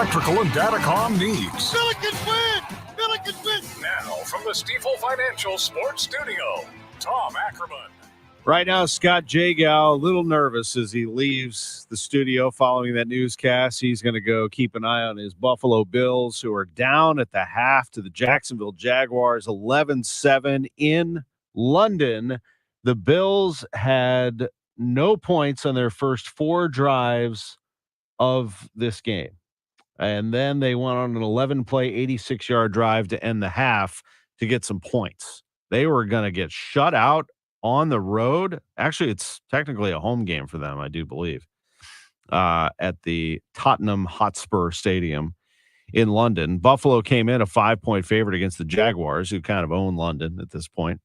electrical and datacom needs. Billy can win! Billy can win! Now, from the Stifel Financial Sports Studio, Tom Ackerman. Right now, Scott Jagow, a little nervous as he leaves the studio following that newscast. He's going to go keep an eye on his Buffalo Bills, who are down at the half to the Jacksonville Jaguars, 11-7 in London. The Bills had no points on their first 4 drives of this game. And then they went on an 11-play, 86-yard drive to end the half to get some points. They were going to get shut out on the road. Actually, it's technically a home game for them, I do believe, at the Tottenham Hotspur Stadium in London. Buffalo came in a 5-point favorite against the Jaguars, who kind of own London at this point.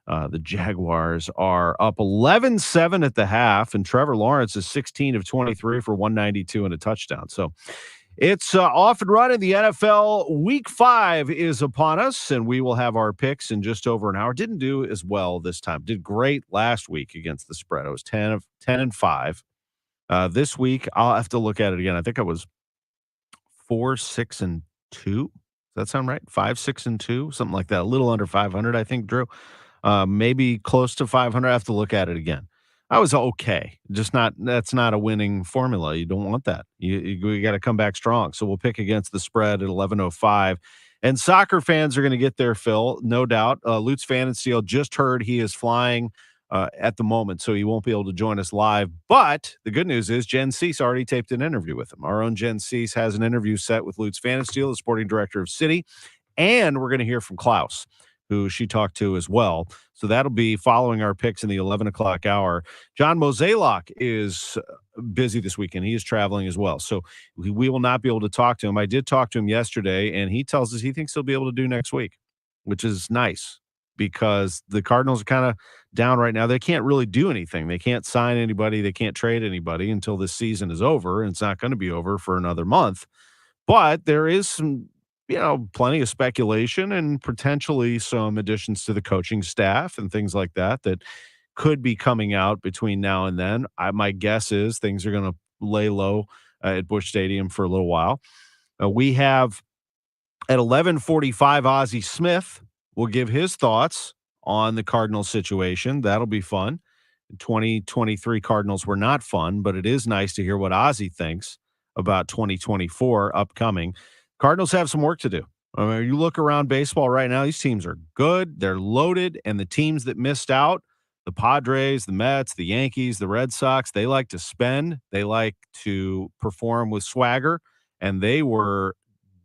The Jaguars are up 11-7 at the half, and Trevor Lawrence is 16 of 23 for 192 and a touchdown. So it's off and running. The NFL Week 5 is upon us, and we will have our picks in just over an hour. Didn't do as well this time. Did great last week against the spread. I was 10-5. This week, I'll have to look at it again. I think I was 4-6-2. Does that sound right? 5-6-2, something like that. A little under 500, I think, Drew. Maybe close to 500. I have to look at it again. I was okay. That's not a winning formula. You don't want that. You got to come back strong. So we'll pick against the spread at 11:05. And soccer fans are going to get their fill, no doubt. Lutz Pfannenstiel just heard he is flying at the moment, so he won't be able to join us live. But the good news is Jen Cease already taped an interview with him. Our own Jen Cease has an interview set with Lutz Pfannenstiel, the sporting director of City. And we're going to hear from Klaus, who she talked to as well. So that'll be following our picks in the 11 o'clock hour. John Mozeliak is busy this weekend. He is traveling as well. So we will not be able to talk to him. I did talk to him yesterday, and he tells us he thinks he'll be able to do next week, which is nice because the Cardinals are kind of down right now. They can't really do anything. They can't sign anybody. They can't trade anybody until this season is over, and it's not going to be over for another month. But there is some plenty of speculation and potentially some additions to the coaching staff and things like that could be coming out between now and then. My guess is things are going to lay low at Busch Stadium for a little while. We have at 11:45, Ozzie Smith will give his thoughts on the Cardinals situation. That'll be fun. 2023 Cardinals were not fun, but it is nice to hear what Ozzie thinks about 2024 upcoming. Cardinals have some work to do. I mean, you look around baseball right now, these teams are good. They're loaded. And the teams that missed out, the Padres, the Mets, the Yankees, the Red Sox, they like to spend. They like to perform with swagger. And they were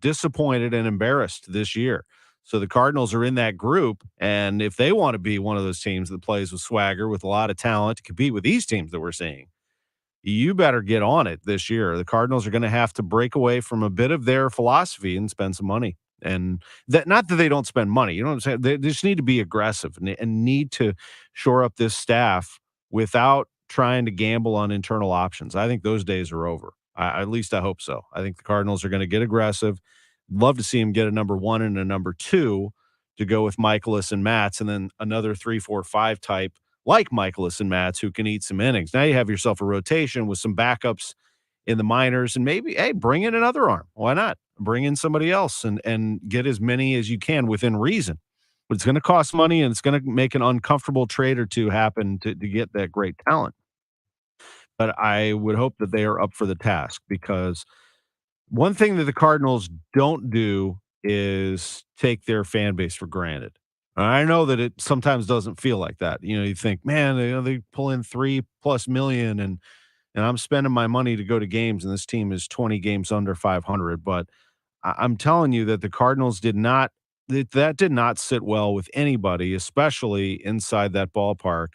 disappointed and embarrassed this year. So the Cardinals are in that group. And if they want to be one of those teams that plays with swagger, with a lot of talent to compete with these teams that we're seeing, you better get on it this year. The Cardinals are going to have to break away from a bit of their philosophy and spend some money. And that, not that they don't spend money, you know what I'm saying? They just need to be aggressive and need to shore up this staff without trying to gamble on internal options. I think those days are over. At least I hope so. I think the Cardinals are going to get aggressive. Love to see him get a number 1 and a number 2 to go with Michaelis and Matz, and then another 3, 4, 5 type like Michaelis and Matz, who can eat some innings. Now you have yourself a rotation with some backups in the minors, and maybe, hey, bring in another arm. Why not? Bring in somebody else and get as many as you can within reason. But it's going to cost money, and it's going to make an uncomfortable trade or two happen to get that great talent. But I would hope that they are up for the task, because one thing that the Cardinals don't do is take their fan base for granted. I know that it sometimes doesn't feel like that. You think, man, they pull in $3+ million and I'm spending my money to go to games, and this team is 20 games under 500. But I'm telling you that the Cardinals did not sit well with anybody, especially inside that ballpark.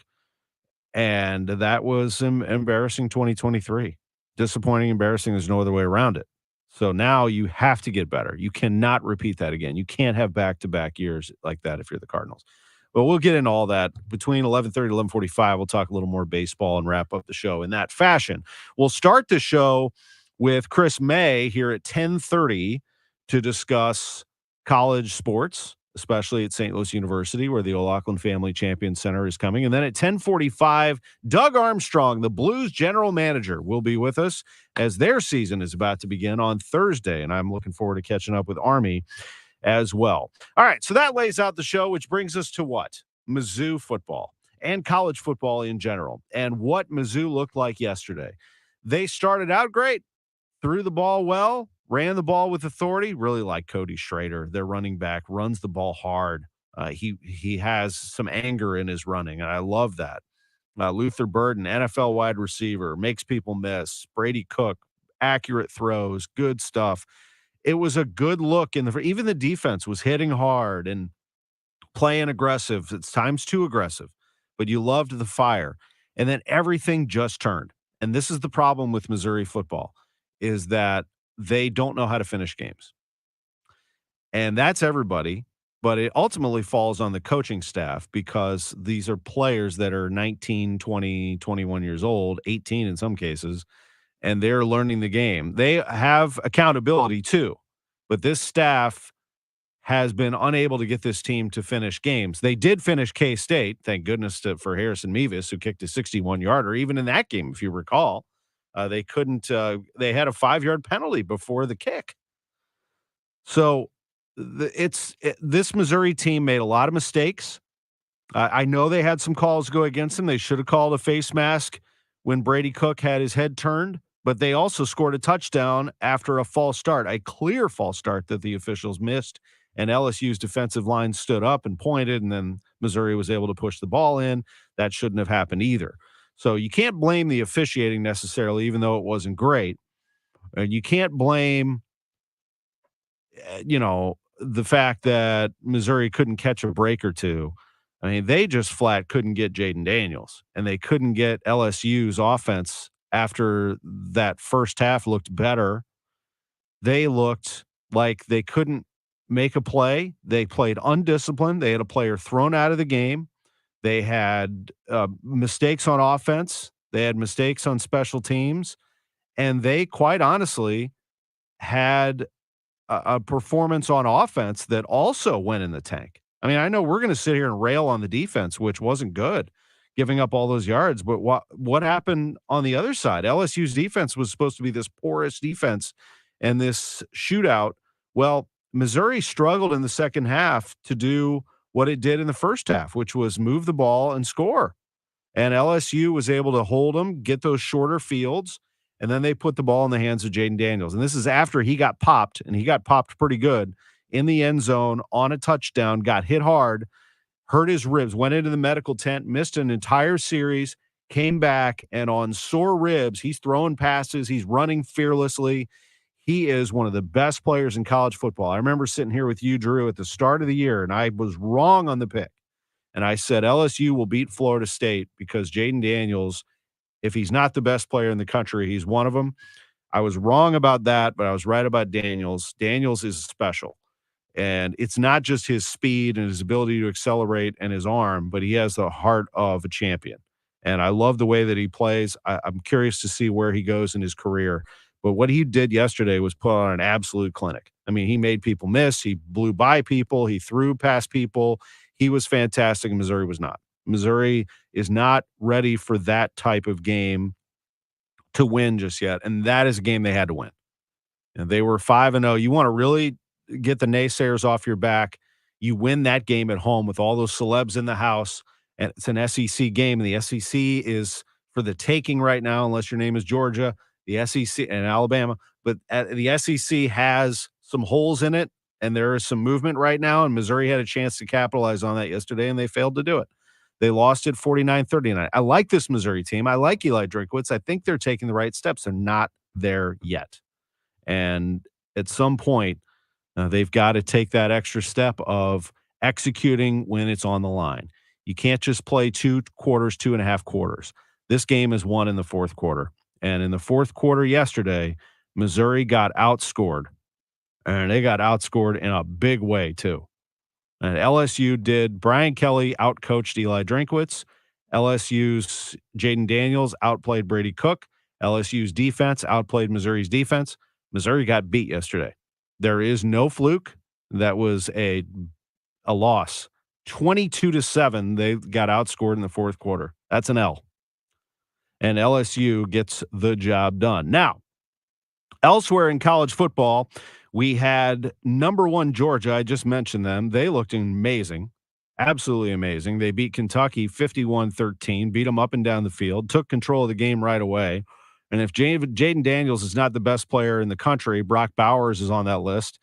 And that was embarrassing 2023. Disappointing, embarrassing. There's no other way around it. So now you have to get better. You cannot repeat that again. You can't have back-to-back years like that if you're the Cardinals. But we'll get into all that. Between 11:30 and 11:45, we'll talk a little more baseball and wrap up the show in that fashion. We'll start the show with Chris May here at 10:30 to discuss college sports especially at St. Louis University, where the O'Loughlin Family Champion Center is coming. And then at 10:45, Doug Armstrong, the Blues general manager, will be with us as their season is about to begin on Thursday. And I'm looking forward to catching up with Army as well. All right, so that lays out the show, which brings us to what? Mizzou football and college football in general, and what Mizzou looked like yesterday. They started out great, threw the ball well, ran the ball with authority. Really like Cody Schrader, their running back, runs the ball hard. He has some anger in his running, and I love that. Luther Burden, NFL wide receiver, makes people miss. Brady Cook, accurate throws, good stuff. It was a good look even the defense was hitting hard and playing aggressive. It's times too aggressive, but you loved the fire. And then everything just turned. And this is the problem with Missouri football is that they don't know how to finish games. And that's everybody, but it ultimately falls on the coaching staff because these are players that are 19, 20, 21 years old, 18 in some cases, and they're learning the game. They have accountability too, but this staff has been unable to get this team to finish games. They did finish K-State, thank goodness for Harrison Mevis, who kicked a 61-yarder. Even in that game, if you recall, they couldn't. They had a 5-yard penalty before the kick. So this Missouri team made a lot of mistakes. I know they had some calls go against them. They should have called a face mask when Brady Cook had his head turned, but they also scored a touchdown after a false start, a clear false start that the officials missed, and LSU's defensive line stood up and pointed, and then Missouri was able to push the ball in. That shouldn't have happened either. So you can't blame the officiating necessarily, even though it wasn't great. And you can't blame, the fact that Missouri couldn't catch a break or two. I mean, they just flat couldn't get Jaden Daniels, and they couldn't get LSU's offense after that first half looked better. They looked like they couldn't make a play. They played undisciplined. They had a player thrown out of the game. They had mistakes on offense. They had mistakes on special teams. And they, quite honestly, had a performance on offense that also went in the tank. I mean, I know we're going to sit here and rail on the defense, which wasn't good, giving up all those yards. But what happened on the other side? LSU's defense was supposed to be this porous defense and this shootout. Well, Missouri struggled in the second half to do what it did in the first half, which was move the ball and score. And LSU was able to hold them, get those shorter fields, and then they put the ball in the hands of Jaden Daniels. And this is after he got popped, and he got popped pretty good in the end zone on a touchdown, got hit hard, hurt his ribs, went into the medical tent, missed an entire series, came back, and on sore ribs, he's throwing passes, he's running fearlessly. He is one of the best players in college football. I remember sitting here with you, Drew, at the start of the year, and I was wrong on the pick. And I said LSU will beat Florida State because Jaden Daniels, if he's not the best player in the country, he's one of them. I was wrong about that, but I was right about Daniels. Daniels is special. And it's not just his speed and his ability to accelerate and his arm, but he has the heart of a champion. And I love the way that he plays. I'm curious to see where he goes in his career. But what he did yesterday was put on an absolute clinic. I mean, he made people miss. He blew by people. He threw past people. He was fantastic, and Missouri was not. Missouri is not ready for that type of game to win just yet, and that is a game they had to win. And they were 5-0. You want to really get the naysayers off your back. You win that game at home with all those celebs in the house, and it's an SEC game, and the SEC is for the taking right now, unless your name is Georgia, the SEC and Alabama. But the SEC has some holes in it, and there is some movement right now, and Missouri had a chance to capitalize on that yesterday, and they failed to do it. They lost it 49-39. I like this Missouri team. I like Eli Drinkwitz. I think they're taking the right steps. They're not there yet. And at some point, they've got to take that extra step of executing when it's on the line. You can't just play 2 quarters, 2.5 quarters. This game is won in the fourth quarter. And in the fourth quarter yesterday, Missouri got outscored. And they got outscored in a big way, too. And LSU did. Brian Kelly outcoached Eli Drinkwitz. LSU's Jaden Daniels outplayed Brady Cook. LSU's defense outplayed Missouri's defense. Missouri got beat yesterday. There is no fluke. That was a a loss. 22-7, they got outscored in the fourth quarter. That's an L. And LSU gets the job done. Now, elsewhere in college football, we had number one Georgia. I just mentioned them. They looked amazing, absolutely amazing. They beat Kentucky 51-13, beat them up and down the field, took control of the game right away. And if Jaden Daniels is not the best player in the country, Brock Bowers is on that list.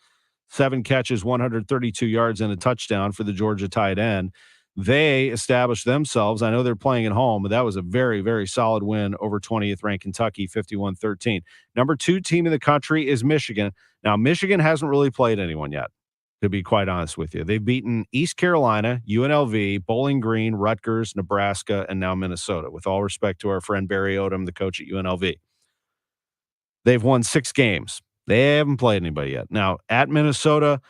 7 catches, 132 yards, and a touchdown for the Georgia tight end. They established themselves. I know they're playing at home, but that was a very, very solid win over 20th ranked Kentucky, 51-13. Number 2 team in the country is Michigan. Now, Michigan hasn't really played anyone yet, to be quite honest with you. They've beaten East Carolina, UNLV, Bowling Green, Rutgers, Nebraska, and now Minnesota. With all respect to our friend Barry Odom, the coach at UNLV. They've won 6 games. They haven't played anybody yet. Now, at Minnesota,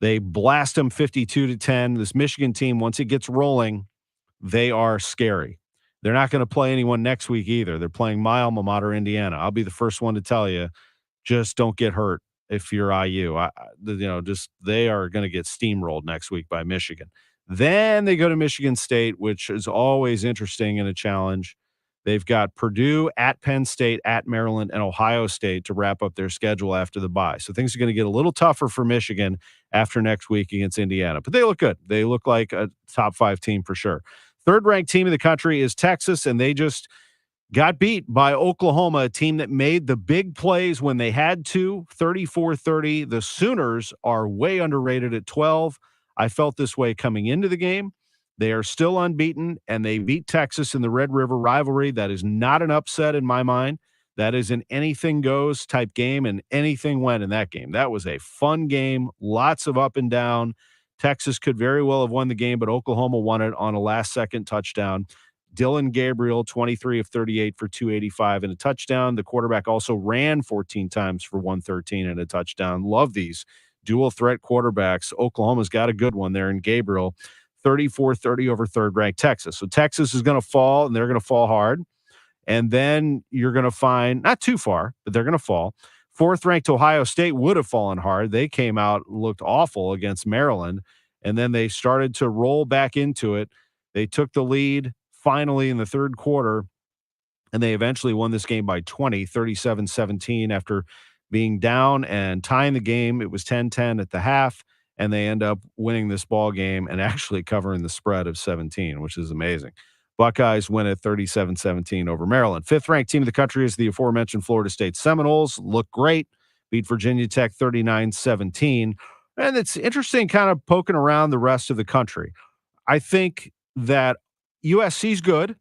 they blast them 52-10. This Michigan team, once it gets rolling, they are scary. They're not going to play anyone next week either. They're playing my alma mater, Indiana. I'll be the first one to tell you, just don't get hurt if you're IU. Just they are going to get steamrolled next week by Michigan. Then they go to Michigan State, which is always interesting and a challenge. They've got Purdue, at Penn State, at Maryland, and Ohio State to wrap up their schedule after the bye. So things are going to get a little tougher for Michigan after next week against Indiana. But they look good. They look like a top 5 team for sure. Third-ranked team in the country is Texas, and they just got beat by Oklahoma, a team that made the big plays when they had to, 34-30. The Sooners are way underrated at 12. I felt this way coming into the game. They are still unbeaten, and they beat Texas in the Red River rivalry. That is not an upset in my mind. That is an anything-goes type game, and anything went in that game. That was a fun game, lots of up and down. Texas could very well have won the game, but Oklahoma won it on a last-second touchdown. Dylan Gabriel, 23 of 38 for 285 and a touchdown. The quarterback also ran 14 times for 113 and a touchdown. Love these dual-threat quarterbacks. Oklahoma's got a good one there in Gabriel. 34-30 over third-ranked Texas. So Texas is going to fall, and they're going to fall hard. And then you're going to find, not too far, but they're going to fall. Fourth-ranked Ohio State would have fallen hard. They came out, looked awful against Maryland, and then they started to roll back into it. They took the lead finally in the third quarter, and they eventually won this game by 20, 37-17 after being down and tying the game. It was 10-10 at the half, and they end up winning this ball game and actually covering the spread of 17, which is amazing. Buckeyes win at 37-17 over Maryland. Fifth-ranked team in the country is the aforementioned Florida State Seminoles. Look great. Beat Virginia Tech 39-17. And it's interesting kind of poking around the rest of the country. I think that USC's good.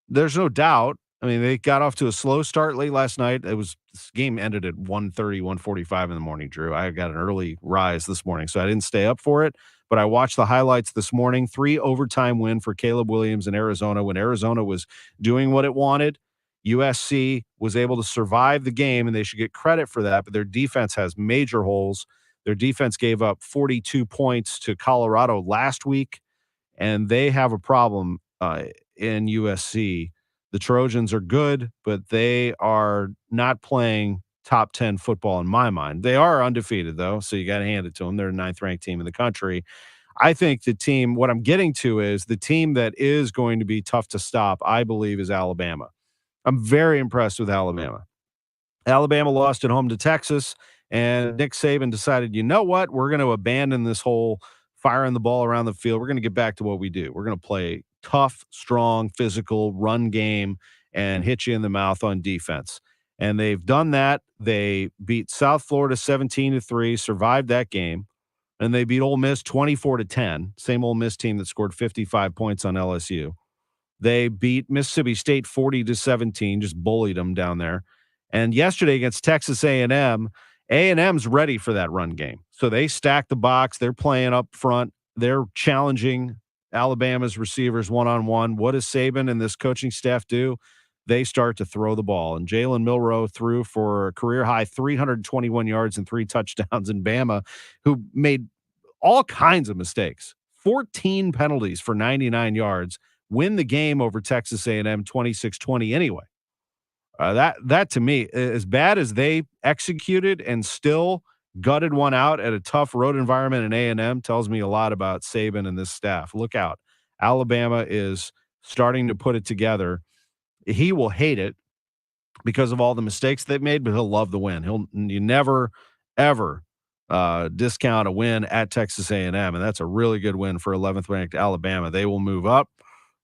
There's no doubt. I mean, they got off to a slow start late last night. This game ended at 1:30, 1:45 in the morning, Drew. I got an early rise this morning, so I didn't stay up for it. But I watched the highlights this morning. 3 overtime win for Caleb Williams in Arizona when Arizona was doing what it wanted. USC was able to survive the game, and they should get credit for that. But their defense has major holes. Their defense gave up 42 points to Colorado last week, and they have a problem in USC. The Trojans are good, but they are not playing top 10 football in my mind. They are undefeated, though, so you got to hand it to them. They're a 9th-ranked team in the country. I think the team, what I'm getting to is the team that is going to be tough to stop, I believe, is Alabama. I'm very impressed with Alabama. Alabama lost at home to Texas, and Nick Saban decided, you know what? We're going to abandon this whole firing the ball around the field. We're going to get back to what we do. We're going to play tough, strong, physical run game and hit you in the mouth on defense. And they've done that. They beat South Florida 17-3, survived that game, and they beat Ole Miss 24-10, same Ole Miss team that scored 55 points on LSU. They beat Mississippi State 40-17, just bullied them down there. And yesterday against Texas A&M, A&M's ready for that run game. So they stack the box. They're playing up front. They're challenging Alabama's receivers one-on-one. What does Saban and this coaching staff do? They start to throw the ball. And Jalen Milroe threw for a career-high 321 yards and 3 touchdowns in Bama, who made all kinds of mistakes. 14 penalties for 99 yards, win the game over Texas A&M 26-20 anyway. That to me, as bad as they executed and still gutted one out at a tough road environment in A&M tells me a lot about Saban and this staff. Look out. Alabama is starting to put it together. He will hate it because of all the mistakes they've made, but he'll love the win. You never, ever discount a win at Texas A&M, and that's a really good win for 11th ranked Alabama. They will move up.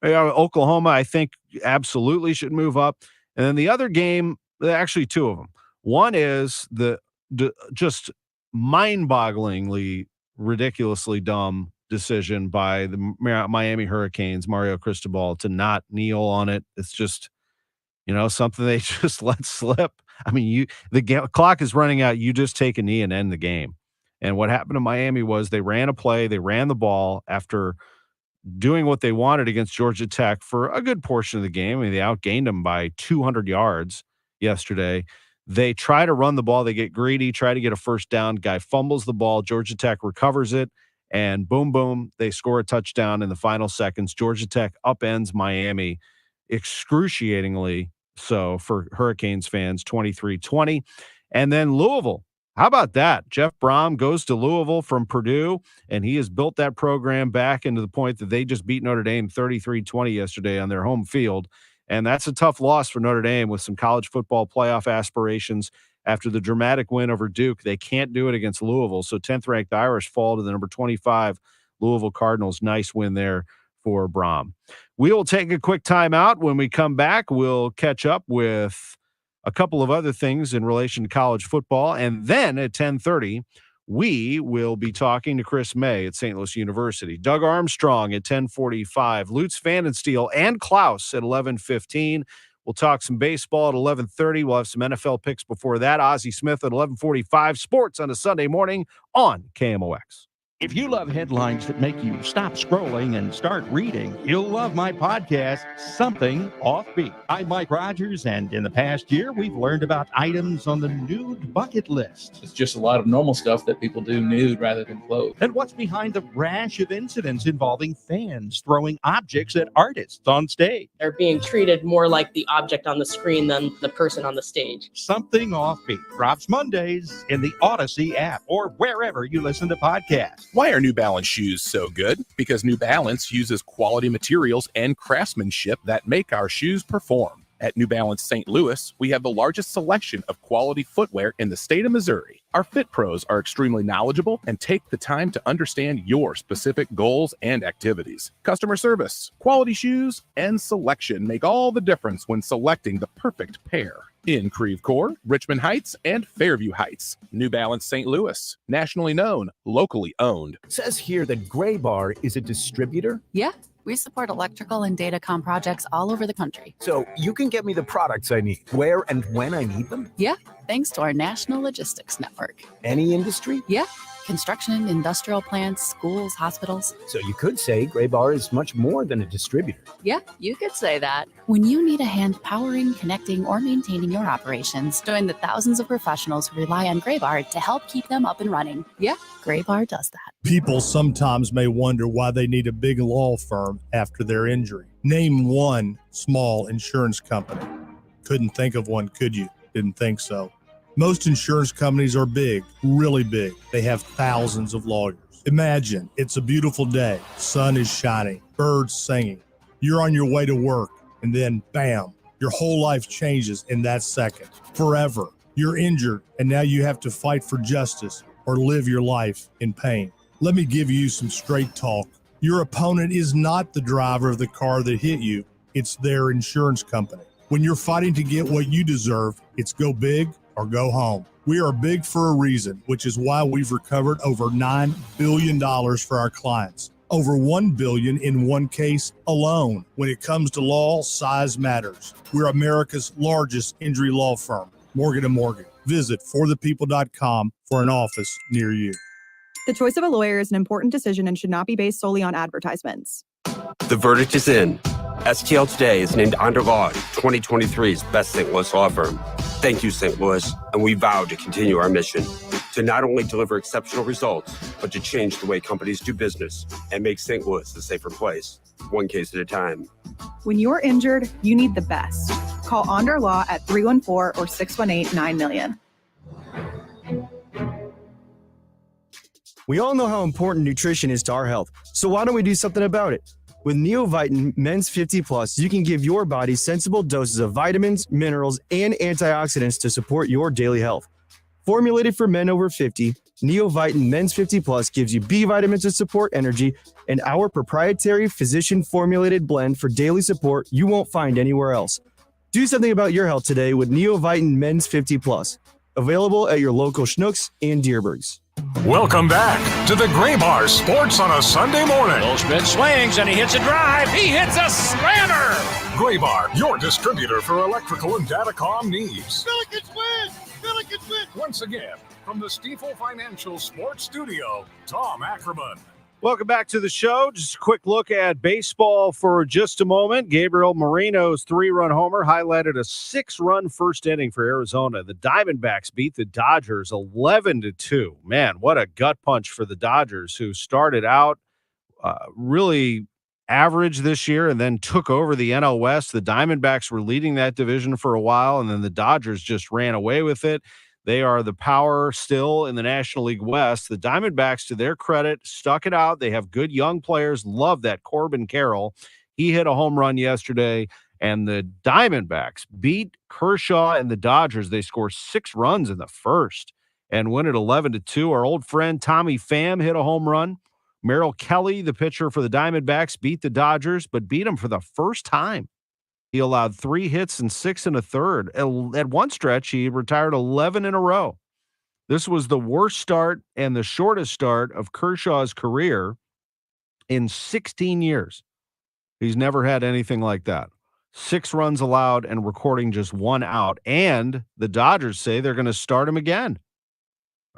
Oklahoma, I think, absolutely should move up. And then the other game, actually two of them. One is the just mind-bogglingly, ridiculously dumb decision by the Miami Hurricanes, Mario Cristobal, to not kneel on it. It's just, something they just let slip. I mean, the clock is running out. You just take a knee and end the game. And what happened to Miami was they ran a play, they ran the ball after doing what they wanted against Georgia Tech for a good portion of the game. I mean, they outgained them by 200 yards yesterday. They try to run the ball. They get greedy, try to get a first down. Guy fumbles the ball. Georgia Tech recovers it, and boom, boom, they score a touchdown in the final seconds. Georgia Tech upends Miami excruciatingly so for Hurricanes fans, 23-20. And then Louisville. How about that? Jeff Brom goes to Louisville from Purdue, and he has built that program back into the point that they just beat Notre Dame 33-20 yesterday on their home field. And that's a tough loss for Notre Dame with some college football playoff aspirations after the dramatic win over Duke. They can't do it against Louisville. So 10th-ranked Irish fall to the number 25 Louisville Cardinals. Nice win there for Brom. We will take a quick timeout. When we come back, we'll catch up with a couple of other things in relation to college football. And then at 10:30, we will be talking to Chris May at St. Louis University. Doug Armstrong at 10:45. Lutz Vandensteel and Klaus at 11:15. We'll talk some baseball at 11:30. We'll have some NFL picks before that. Ozzie Smith at 11:45. Sports on a Sunday morning on KMOX. If you love headlines that make you stop scrolling and start reading, you'll love my podcast, Something Offbeat. I'm Mike Rogers, and in the past year, we've learned about items on the nude bucket list. It's just a lot of normal stuff that people do nude rather than clothed. And what's behind the rash of incidents involving fans throwing objects at artists on stage. They're being treated more like the object on the screen than the person on the stage. Something Offbeat drops Mondays in the Odyssey app or wherever you listen to podcasts. Why are New Balance shoes so good? Because New Balance uses quality materials and craftsmanship that make our shoes perform. At New Balance St. Louis, we have the largest selection of quality footwear in the state of Missouri. Our fit pros are extremely knowledgeable and take the time to understand your specific goals and activities. Customer service, quality shoes, and selection make all the difference when selecting the perfect pair. In Creve Coeur, Richmond Heights, and Fairview Heights. New Balance St. Louis, nationally known, locally owned. It says here that Gray Bar is a distributor. Yeah, we support electrical and datacom projects all over the country. So you can get me the products I need, where and when I need them? Yeah, thanks to our national logistics network. Any industry? Yeah, construction, industrial plants, schools, hospitals. So you could say Gray Bar is much more than a distributor. Yeah, you could say that. When you need a hand powering, connecting, or maintaining your operations, join the thousands of professionals who rely on Gray Bar to help keep them up and running. Yeah, Gray Bar does that. People sometimes may wonder why they need a big law firm after their injury. Name one small insurance company. Couldn't think of one, could you? Didn't think so. Most insurance companies are big, really big. They have thousands of lawyers. Imagine it's a beautiful day. Sun is shining, birds singing. You're on your way to work, and then bam, your whole life changes in that second. Forever. You're injured, and now you have to fight for justice or live your life in pain. Let me give you some straight talk. Your opponent is not the driver of the car that hit you. It's their insurance company. When you're fighting to get what you deserve, it's go big or go home. We are big for a reason, which is why we've recovered over $9 billion for our clients. Over $1 billion in one case alone. When it comes to law, size matters. We're America's largest injury law firm, Morgan & Morgan. Visit forthepeople.com for an office near you. The choice of a lawyer is an important decision and should not be based solely on advertisements. The verdict is in. STL Today is named under law 2023's best St. Louis law firm. Thank you, St. Louis, and we vow to continue our mission to not only deliver exceptional results, but to change the way companies do business and make St. Louis a safer place, one case at a time. When you're injured, you need the best. Call Onder Law at 314 or 618-9000. We all know how important nutrition is to our health, so why don't we do something about it? With Neovitin Men's 50 Plus, you can give your body sensible doses of vitamins, minerals, and antioxidants to support your daily health. Formulated for men over 50, Neovitin Men's 50 Plus gives you B vitamins to support energy and our proprietary physician-formulated blend for daily support you won't find anywhere else. Do something about your health today with Neovitin Men's 50 Plus. Available at your local Schnucks and Deerbergs. Welcome back to the Gray Bar Sports on a Sunday morning. Goldschmidt swings and he hits a drive. He hits a slammer. Gray Bar, your distributor for electrical and datacom needs. Billikens win! Billikens win! Once again, from the Stifel Financial Sports Studio, Tom Ackerman. Welcome back to the show. Just a quick look at baseball for just a moment. Gabriel Moreno's 3-run homer highlighted a 6-run first inning for Arizona. The Diamondbacks beat the Dodgers 11-2. Man, what a gut punch for the Dodgers, who started out really average this year and then took over the NL West. The Diamondbacks were leading that division for a while, and then the Dodgers just ran away with it. They are the power still in the National League West. The Diamondbacks, to their credit, stuck it out. They have good young players. Love that Corbin Carroll. He hit a home run yesterday, and the Diamondbacks beat Kershaw and the Dodgers. They score 6 runs in the first and win it 11-2. Our old friend Tommy Pham hit a home run. Merrill Kelly, the pitcher for the Diamondbacks, beat the Dodgers, but beat them for the first time. He allowed 3 hits and 6 1/3. At one stretch, he retired 11 in a row. This was the worst start and the shortest start of Kershaw's career in 16 years. He's never had anything like that. 6 runs allowed and recording just 1 out. And the Dodgers say they're going to start him again.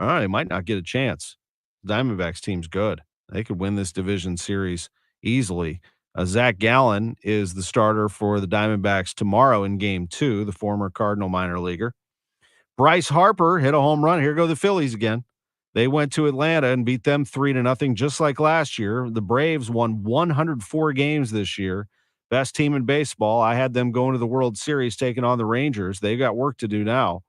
All right, he might not get a chance. The Diamondbacks team's good. They could win this division series easily. Zach Gallen is the starter for the Diamondbacks tomorrow in Game 2, the former Cardinal minor leaguer. Bryce Harper hit a home run. Here go the Phillies again. They went to Atlanta and beat them 3-0, just like last year. The Braves won 104 games this year. Best team in baseball. I had them going to the World Series, taking on the Rangers. They've got work to do now.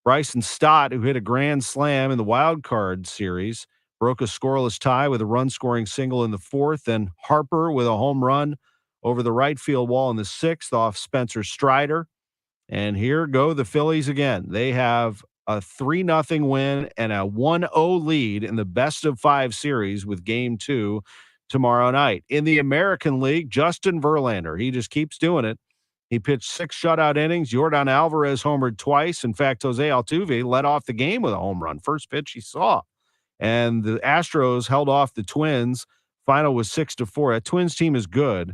Bryson Stott, who hit a grand slam in the wild card series, broke a scoreless tie with a run-scoring single in the 4th, and Harper with a home run over the right field wall in the 6th off Spencer Strider. And here go the Phillies again. They have a 3-0 win and a 1-0 lead in the best-of-5 series with Game 2 tomorrow night. In the American League, Justin Verlander, he just keeps doing it. He pitched 6 shutout innings. Yordan Alvarez homered twice. In fact, Jose Altuve led off the game with a home run. First pitch he saw. And the Astros held off the Twins. Final was 6-4. That Twins team is good,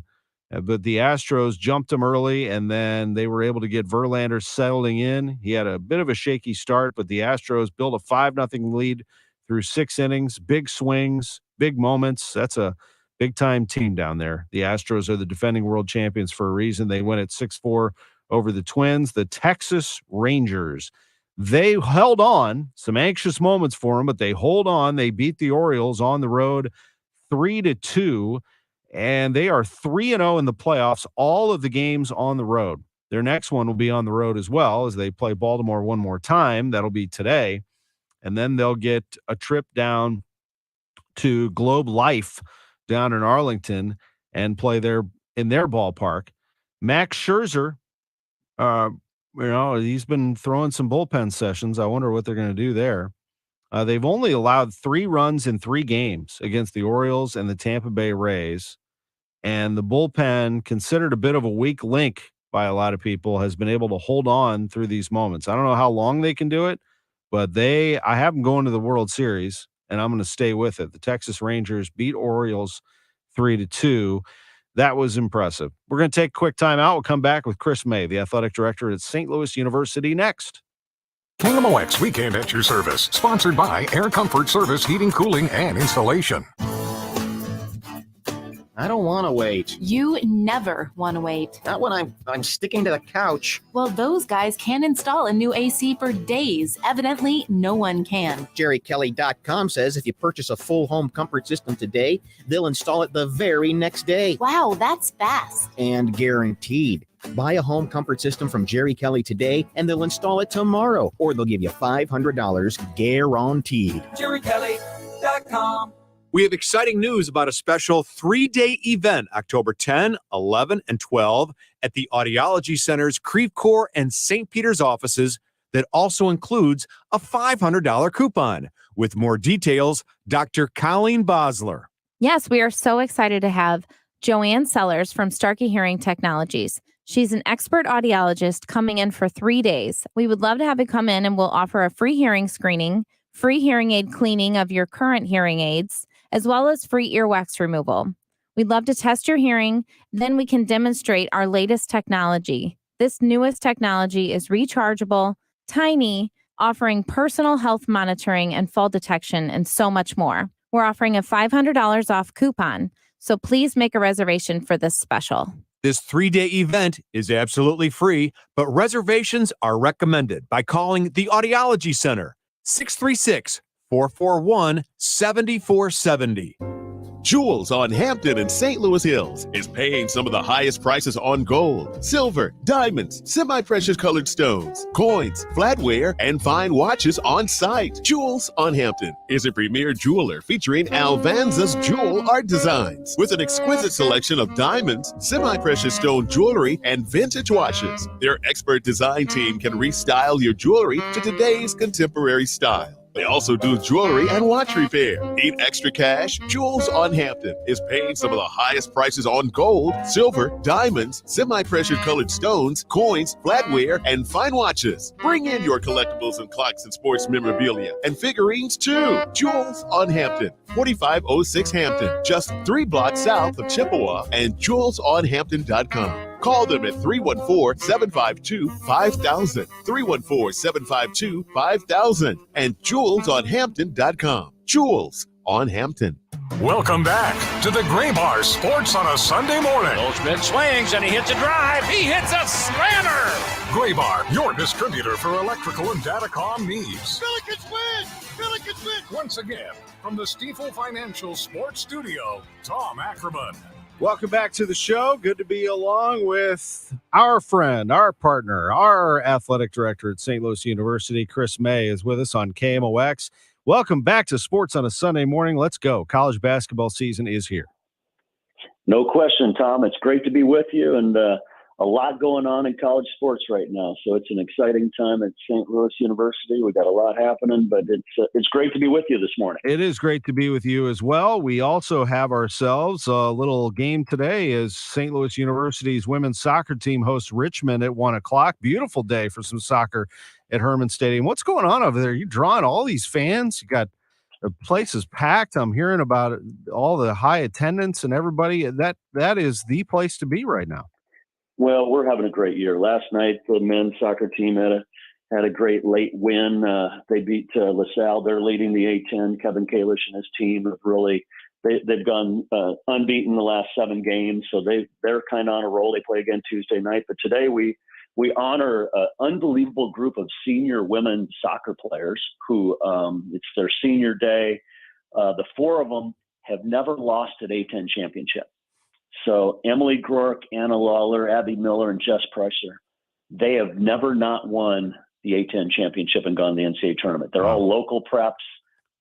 but the Astros jumped them early, and then they were able to get Verlander settling in. He had a bit of a shaky start, but the Astros built a 5-0 lead through 6 innings. Big swings, big moments. That's a big-time team down there. The Astros are the defending world champions for a reason. They win at 6-4 over the Twins. The Texas Rangers, they held on. Some anxious moments for them, but they hold on. They beat the Orioles on the road 3-2, and they are 3-0 in the playoffs, all of the games on the road. Their next one will be on the road as well, as they play Baltimore one more time. That'll be today. And then they'll get a trip down to Globe Life down in Arlington and play there in their ballpark. Max Scherzer, he's been throwing some bullpen sessions. I wonder what they're going to do there. They've only allowed 3 runs in 3 games against the Orioles and the Tampa Bay Rays. And the bullpen, considered a bit of a weak link by a lot of people, has been able to hold on through these moments. I don't know how long they can do it, but I have them going to the World Series, and I'm going to stay with it. The Texas Rangers beat Orioles 3-2. That was impressive. We're going to take a quick time out. We'll come back with Chris May, the athletic director at St. Louis University, next. KMOX Weekend at your service, sponsored by Air Comfort Service Heating, Cooling, and Installation. I don't want to wait. You never want to wait. Not when I'm sticking to the couch. Well, those guys can install a new AC for days. Evidently, no one can. JerryKelly.com says if you purchase a full home comfort system today, they'll install it the very next day. Wow, that's fast. And guaranteed. Buy a home comfort system from Jerry Kelly today, and they'll install it tomorrow, or they'll give you $500 guaranteed. JerryKelly.com. audiology.com. We have exciting news about a special 3-day event, October 10, 11, and 12 at the Audiology Center's Creve Coeur and St. Peter's offices that also includes a $500 coupon. With more details, Dr. Colleen Bosler. Yes, we are so excited to have Joanne Sellers from Starkey Hearing Technologies. She's an expert audiologist coming in for 3 days. We would love to have you come in, and we'll offer a free hearing screening, free hearing aid cleaning of your current hearing aids, as well as free earwax removal. We'd love to test your hearing. Then we can demonstrate our latest technology. This newest technology is rechargeable, tiny, offering personal health monitoring and fall detection, and so much more. We're offering a $500 off coupon, so please make a reservation for this special. This 3-day event is absolutely free, but reservations are recommended by calling the Audiology Center, 636-441-7470. Jewels on Hampton and St. Louis Hills is paying some of the highest prices on gold, silver, diamonds, semi-precious colored stones, coins, flatware, and fine watches on site. Jewels on Hampton is a premier jeweler featuring Alvanza's jewel art designs with an exquisite selection of diamonds, semi-precious stone jewelry, and vintage watches. Their expert design team can restyle your jewelry to today's contemporary style. They also do jewelry and watch repair. Need extra cash? Jewels on Hampton is paying some of the highest prices on gold, silver, diamonds, semi-precious colored stones, coins, flatware, and fine watches. Bring in your collectibles and clocks and sports memorabilia and figurines too. Jewels on Hampton, 4506 Hampton, just 3 blocks south of Chippewa, and jewelsonhampton.com. Call them at 314-752-5000, 314-752-5000, and jewelsonhampton.com. Jewels on Hampton. Welcome back to the Gray Bar Sports on a Sunday morning. Goldschmidt swings and he hits a drive. He hits a slammer. Gray Bar, your distributor for electrical and datacom needs. Billikens win! Billikens win! Once again, from the Stifel Financial Sports Studio, Tom Ackerman. Welcome back to the show. Good to be along with our friend, our partner, our athletic director at St. Louis University. Chris May is with us on KMOX. Welcome back to Sports on a Sunday morning. Let's go. College basketball season is here. No question, Tom. It's great to be with you, and a lot going on in college sports right now. So it's an exciting time at St. Louis University. We got a lot happening, but it's great to be with you this morning. It is great to be with you as well. We also have ourselves a little game today as St. Louis University's women's soccer team hosts Richmond at 1:00. Beautiful day for some soccer at Herman Stadium. What's going on over there? You drawing all these fans? You got the place is packed. I'm hearing about it, all the high attendance and everybody. That is the place to be right now. Well, we're having a great year. Last night, the men's soccer team had a great late win. They beat LaSalle. They're leading the A-10. Kevin Kalish and his team have they've gone unbeaten the last 7 games. So they're kind of on a roll. They play again Tuesday night. But today we honor an unbelievable group of senior women soccer players who it's their senior day. The 4 of them have never lost an A-10 championship. So Emily Gork, Anna Lawler, Abby Miller, and Jess Presser, they have never not won the A-10 championship and gone to the NCAA tournament. They're all local preps.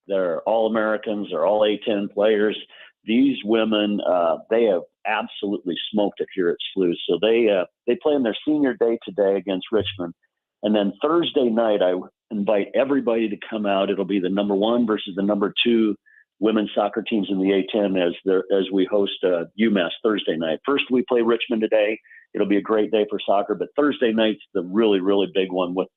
They're all Americans. They're all A-10 players. These women, they have absolutely smoked it here at SLU. So they play in their senior day today against Richmond. And then Thursday night, I invite everybody to come out. It'll be the number 1 versus the number 2 women's soccer teams in the A-10 as we host UMass Thursday night. First, we play Richmond today. It'll be a great day for soccer, but Thursday night's the really, really big one with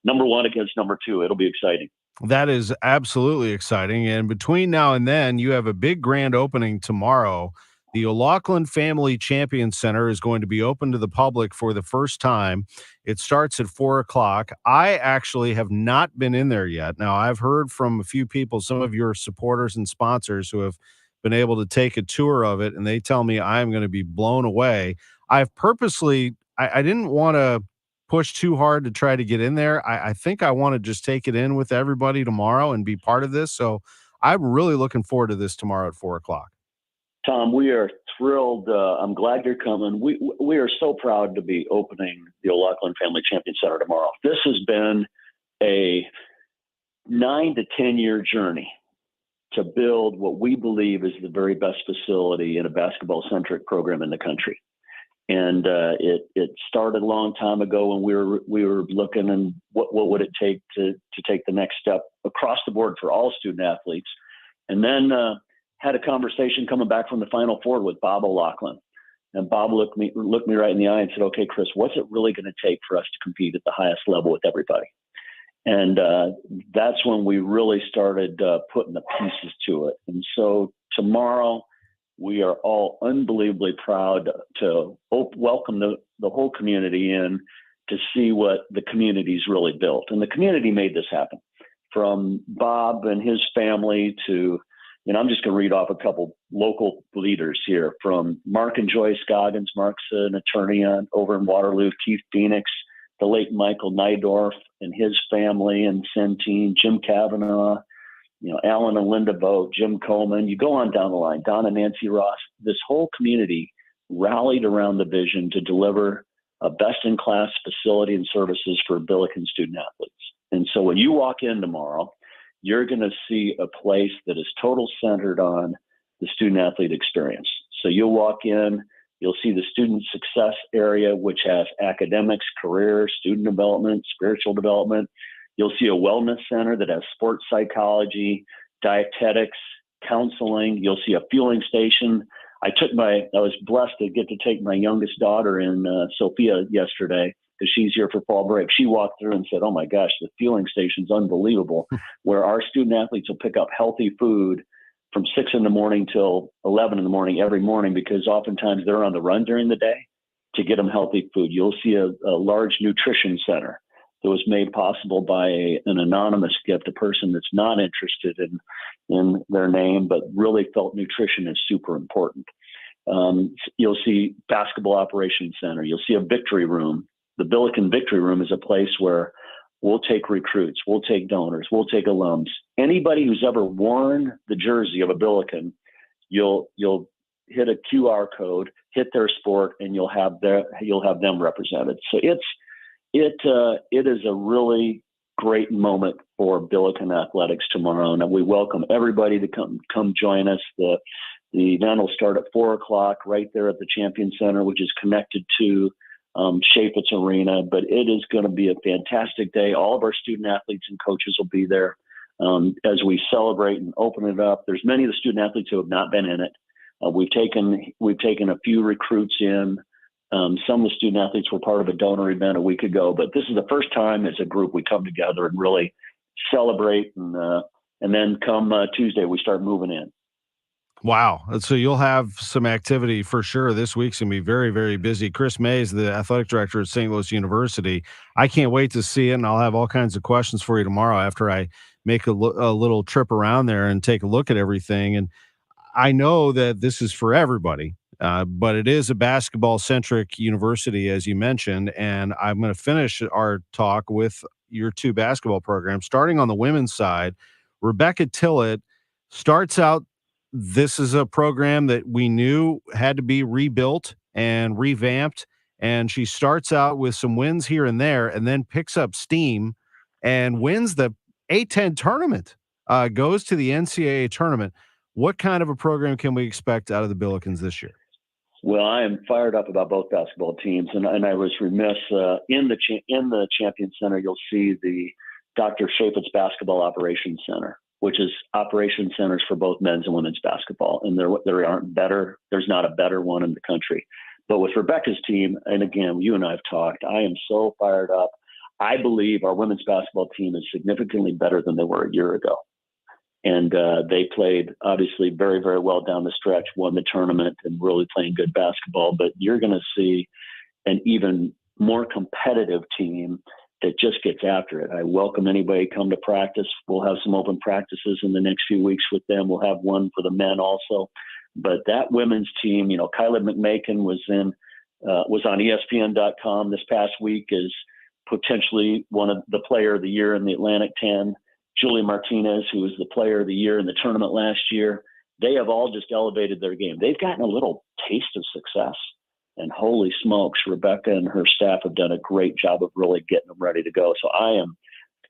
number 1 against number 2. It'll be exciting. That is absolutely exciting. And between now and then, you have a big grand opening tomorrow. The O'Loughlin Family Champion Center is going to be open to the public for the first time. It starts at 4:00. I actually have not been in there yet. Now, I've heard from a few people, some of your supporters and sponsors who have been able to take a tour of it, and they tell me I'm going to be blown away. I've purposely, I didn't want to push too hard to try to get in there. I think I want to just take it in with everybody tomorrow and be part of this. So I'm really looking forward to this tomorrow at 4:00. Tom, we are thrilled. I'm glad you're coming. We are so proud to be opening the O'Loughlin Family Champion Center tomorrow. This has been a 9 to 10 year journey to build what we believe is the very best facility in a basketball-centric program in the country. And it started a long time ago when we were looking and what would it take to take the next step across the board for all student athletes. And then had a conversation coming back from the Final Four with Bob O'Loughlin. And Bob looked me right in the eye and said, okay, Chris, what's it really going to take for us to compete at the highest level with everybody? And that's when we really started putting the pieces to it. And so tomorrow, we are all unbelievably proud to welcome the whole community in to see what the community's really built. And the community made this happen. From Bob and his family to, I'm just going to read off a couple local leaders here, from Mark and Joyce Goggins. Mark's an attorney over in Waterloo. Keith Phoenix, the late Michael Nydorf and his family and Centene, Jim Kavanaugh, Alan and Linda Vogt, Jim Coleman. You go on down the line, Don and Nancy Ross. This whole community rallied around the vision to deliver a best-in-class facility and services for Billiken student athletes. And so when you walk in tomorrow, you're going to see a place that is total centered on the student athlete experience. So you'll walk in, you'll see the student success area, which has academics, career, student development, spiritual development. You'll see a wellness center that has sports psychology, dietetics, counseling. You'll see a fueling station. I was blessed to get to take my youngest daughter in, Sophia, yesterday, because she's here for fall break. She walked through and said, oh my gosh, the fueling station's unbelievable, where our student athletes will pick up healthy food from 6 a.m. till 11 a.m. every morning, because oftentimes they're on the run during the day to get them healthy food. You'll see a large nutrition center that was made possible by an anonymous gift, a person that's not interested in their name, but really felt nutrition is super important. You'll see basketball operations center. You'll see a victory room. The Billiken Victory Room is a place where we'll take recruits, we'll take donors, we'll take alums. Anybody who's ever worn the jersey of a Billiken, you'll hit a QR code, hit their sport, and you'll have them represented. So it is a really great moment for Billiken athletics tomorrow, and we welcome everybody to come join us. The event will start at 4:00 right there at the Champion Center, which is connected to Chaffetz Arena. But it is going to be a fantastic day. All of our student athletes and coaches will be there as we celebrate and open it up. There's many of the student athletes who have not been in it. We've taken a few recruits in. Some of the student athletes were part of a donor event a week ago, but this is the first time as a group we come together and really celebrate. And then come Tuesday, we start moving in. Wow. So you'll have some activity for sure. This week's going to be very, very busy. Chris Mays, the athletic director at St. Louis University. I can't wait to see it, and I'll have all kinds of questions for you tomorrow after I make a little trip around there and take a look at everything. And I know that this is for everybody. But it is a basketball-centric university, as you mentioned, and I'm going to finish our talk with your two basketball programs. Starting on the women's side, Rebecca Tillett starts out. This is a program that we knew had to be rebuilt and revamped, and she starts out with some wins here and there and then picks up steam and wins the A-10 tournament, goes to the NCAA tournament. What kind of a program can we expect out of the Billikens this year? Well, I am fired up about both basketball teams, and I was remiss in the Champion Center. You'll see the Dr. Chaffetz Basketball Operations Center, which is operations centers for both men's and women's basketball, and there aren't better. There's not a better one in the country. But with Rebecca's team, and again, you and I have talked, I am so fired up. I believe our women's basketball team is significantly better than they were a year ago. And they played obviously very, very well down the stretch, won the tournament, and really playing good basketball. But you're going to see an even more competitive team that just gets after it. I welcome anybody come to practice. We'll have some open practices in the next few weeks with them. We'll have one for the men also. But that women's team, Kyla McMakin was on ESPN.com this past week as potentially one of the player of the year in the Atlantic 10. Julie Martinez, who was the player of the year in the tournament last year, they have all just elevated their game. They've gotten a little taste of success. And holy smokes, Rebecca and her staff have done a great job of really getting them ready to go. So I am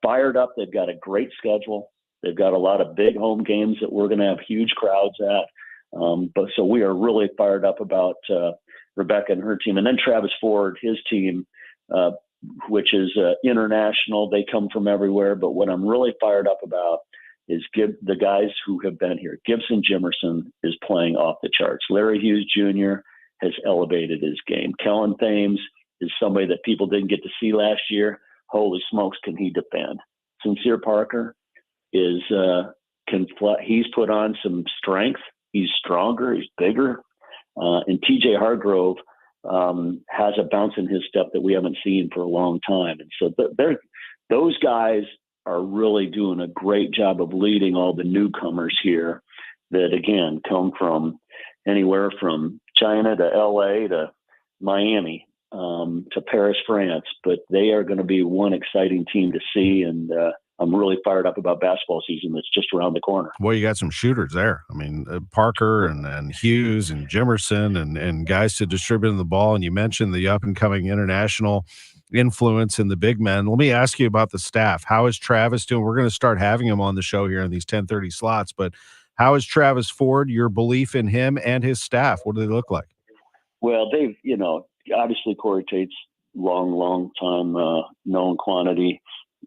fired up. They've got a great schedule. They've got a lot of big home games that we're going to have huge crowds at. But so we are really fired up about Rebecca and her team. And then Travis Ford, his team, which is international. They come from everywhere. But what I'm really fired up about is the guys who have been here. Gibson Jimerson is playing off the charts. Larry Hughes Jr. has elevated his game. Kellen Thames is somebody that people didn't get to see last year. Holy smokes, can he defend? Sincere Parker is he's put on some strength. He's stronger. He's bigger. And TJ Hargrove has a bounce in his step that we haven't seen for a long time. And so those guys are really doing a great job of leading all the newcomers here that, again, come from anywhere from China to LA to Miami to Paris, France. But they are going to be one exciting team to see. And I'm really fired up about basketball season that's just around the corner. Boy, you got some shooters there. I mean, Parker and Hughes and Jimerson and guys to distribute the ball. And you mentioned the up-and-coming international influence in the big men. Let me ask you about the staff. How is Travis doing? We're going to start having him on the show here in these 10:30 slots. But how is Travis Ford, your belief in him and his staff? What do they look like? Well, they've, obviously Corey Tate's long time known quantity.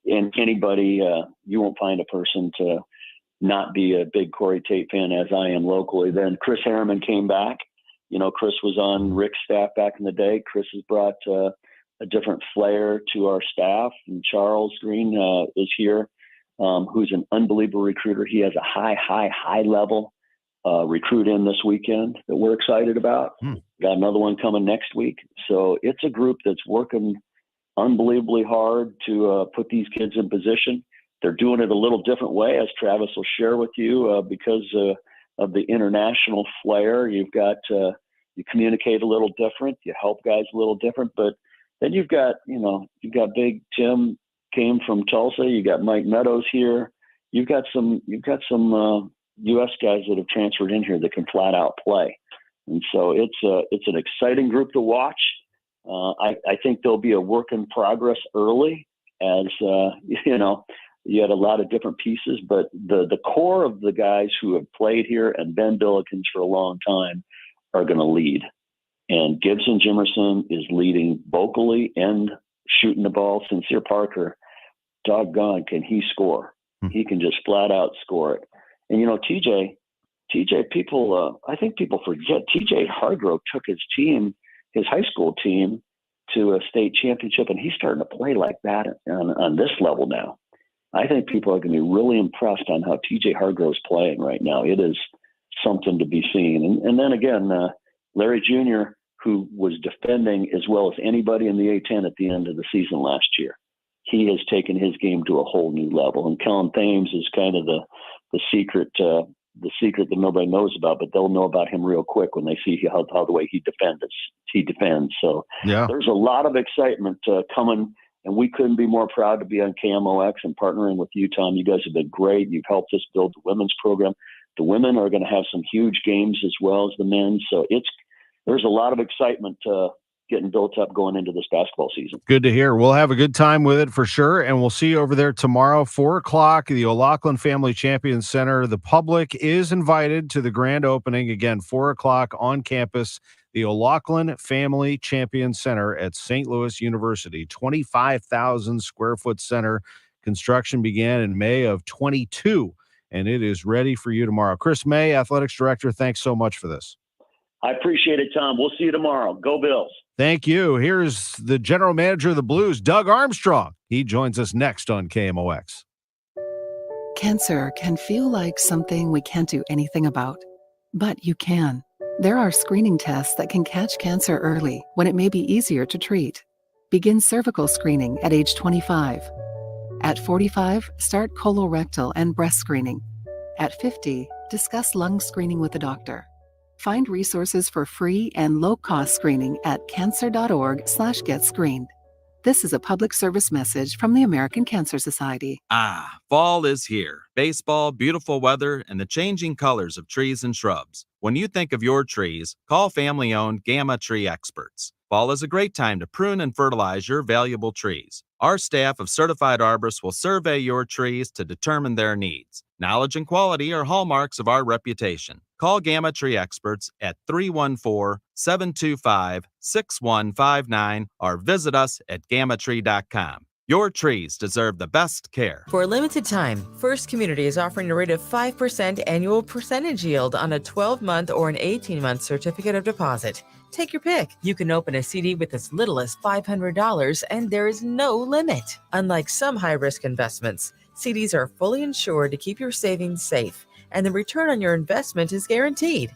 And anybody, you won't find a person to not be a big Corey Tate fan as I am locally. Then Chris Harriman came back. Chris was on Rick's staff back in the day. Chris has brought a different flair to our staff. And Charles Green is here, who's an unbelievable recruiter. He has a high level recruit in this weekend that we're excited about. Got another one coming next week. So it's a group that's working unbelievably hard to put these kids in position. They're doing it a little different way, as Travis will share with you, because of the international flair. You've got you communicate a little different, you help guys a little different, but then you've got Big Tim came from Tulsa. You got Mike Meadows here. You've got some U.S. guys that have transferred in here that can flat out play, and so it's an exciting group to watch. I think there'll be a work in progress early, as you had a lot of different pieces, but the core of the guys who have played here and been Billikens for a long time are going to lead. And Gibson Jimerson is leading vocally and shooting the ball. Sincere Parker, doggone, can he score? He can just flat out score it. And TJ, people, I think people forget TJ Hargrove took his high school team, to a state championship, and he's starting to play like that on this level now. I think people are going to be really impressed on how TJ Hargrove's playing right now. It is something to be seen. And then again, Larry Jr., who was defending as well as anybody in the A-10 at the end of the season last year, he has taken his game to a whole new level. And Kellen Thames is kind of the secret that nobody knows about, but they'll know about him real quick when they see how the way he defends. So There's a lot of excitement coming, and we couldn't be more proud to be on KMOX and partnering with you, Tom. You guys have been great. You've helped us build the women's program. The women are going to have some huge games as well as the men. So there's a lot of excitement getting built up going into this basketball season. Good to hear. We'll have a good time with it for sure, and we'll see you over there tomorrow, 4:00, the O'Loughlin Family Champions Center. The public is invited to the grand opening. Again, 4:00 on campus, the O'Loughlin Family Champions Center at St. Louis University, 25,000 square foot center. Construction began in May of 22, and it is ready for you tomorrow. Chris May, Athletics Director, thanks so much for this. I appreciate it, Tom. We'll see you tomorrow. Go Bills. Thank you. Here's the general manager of the Blues, Doug Armstrong. He joins us next on KMOX. Cancer can feel like something we can't do anything about, but you can. There are screening tests that can catch cancer early when it may be easier to treat. Begin cervical screening at age 25. At 45, start colorectal and breast screening. At 50, discuss lung screening with a doctor. Find resources for free and low-cost screening at cancer.org/getscreened. This is a public service message from the American Cancer Society. Fall is here. Baseball, beautiful weather, and the changing colors of trees and shrubs. When you think of your trees, call family-owned Gamma Tree Experts. Fall is a great time to prune and fertilize your valuable trees. Our staff of certified arborists will survey your trees to determine their needs. Knowledge and quality are hallmarks of our reputation. Call Gamma Tree Experts at 314-725-6159 or visit us at gammatree.com. Your trees deserve the best care. For a limited time, First Community is offering a rate of 5% annual percentage yield on a 12-month or an 18-month certificate of deposit. Take your pick. You can open a CD with as little as $500, and there is no limit. Unlike some high-risk investments, CDs are fully insured to keep your savings safe, and the return on your investment is guaranteed.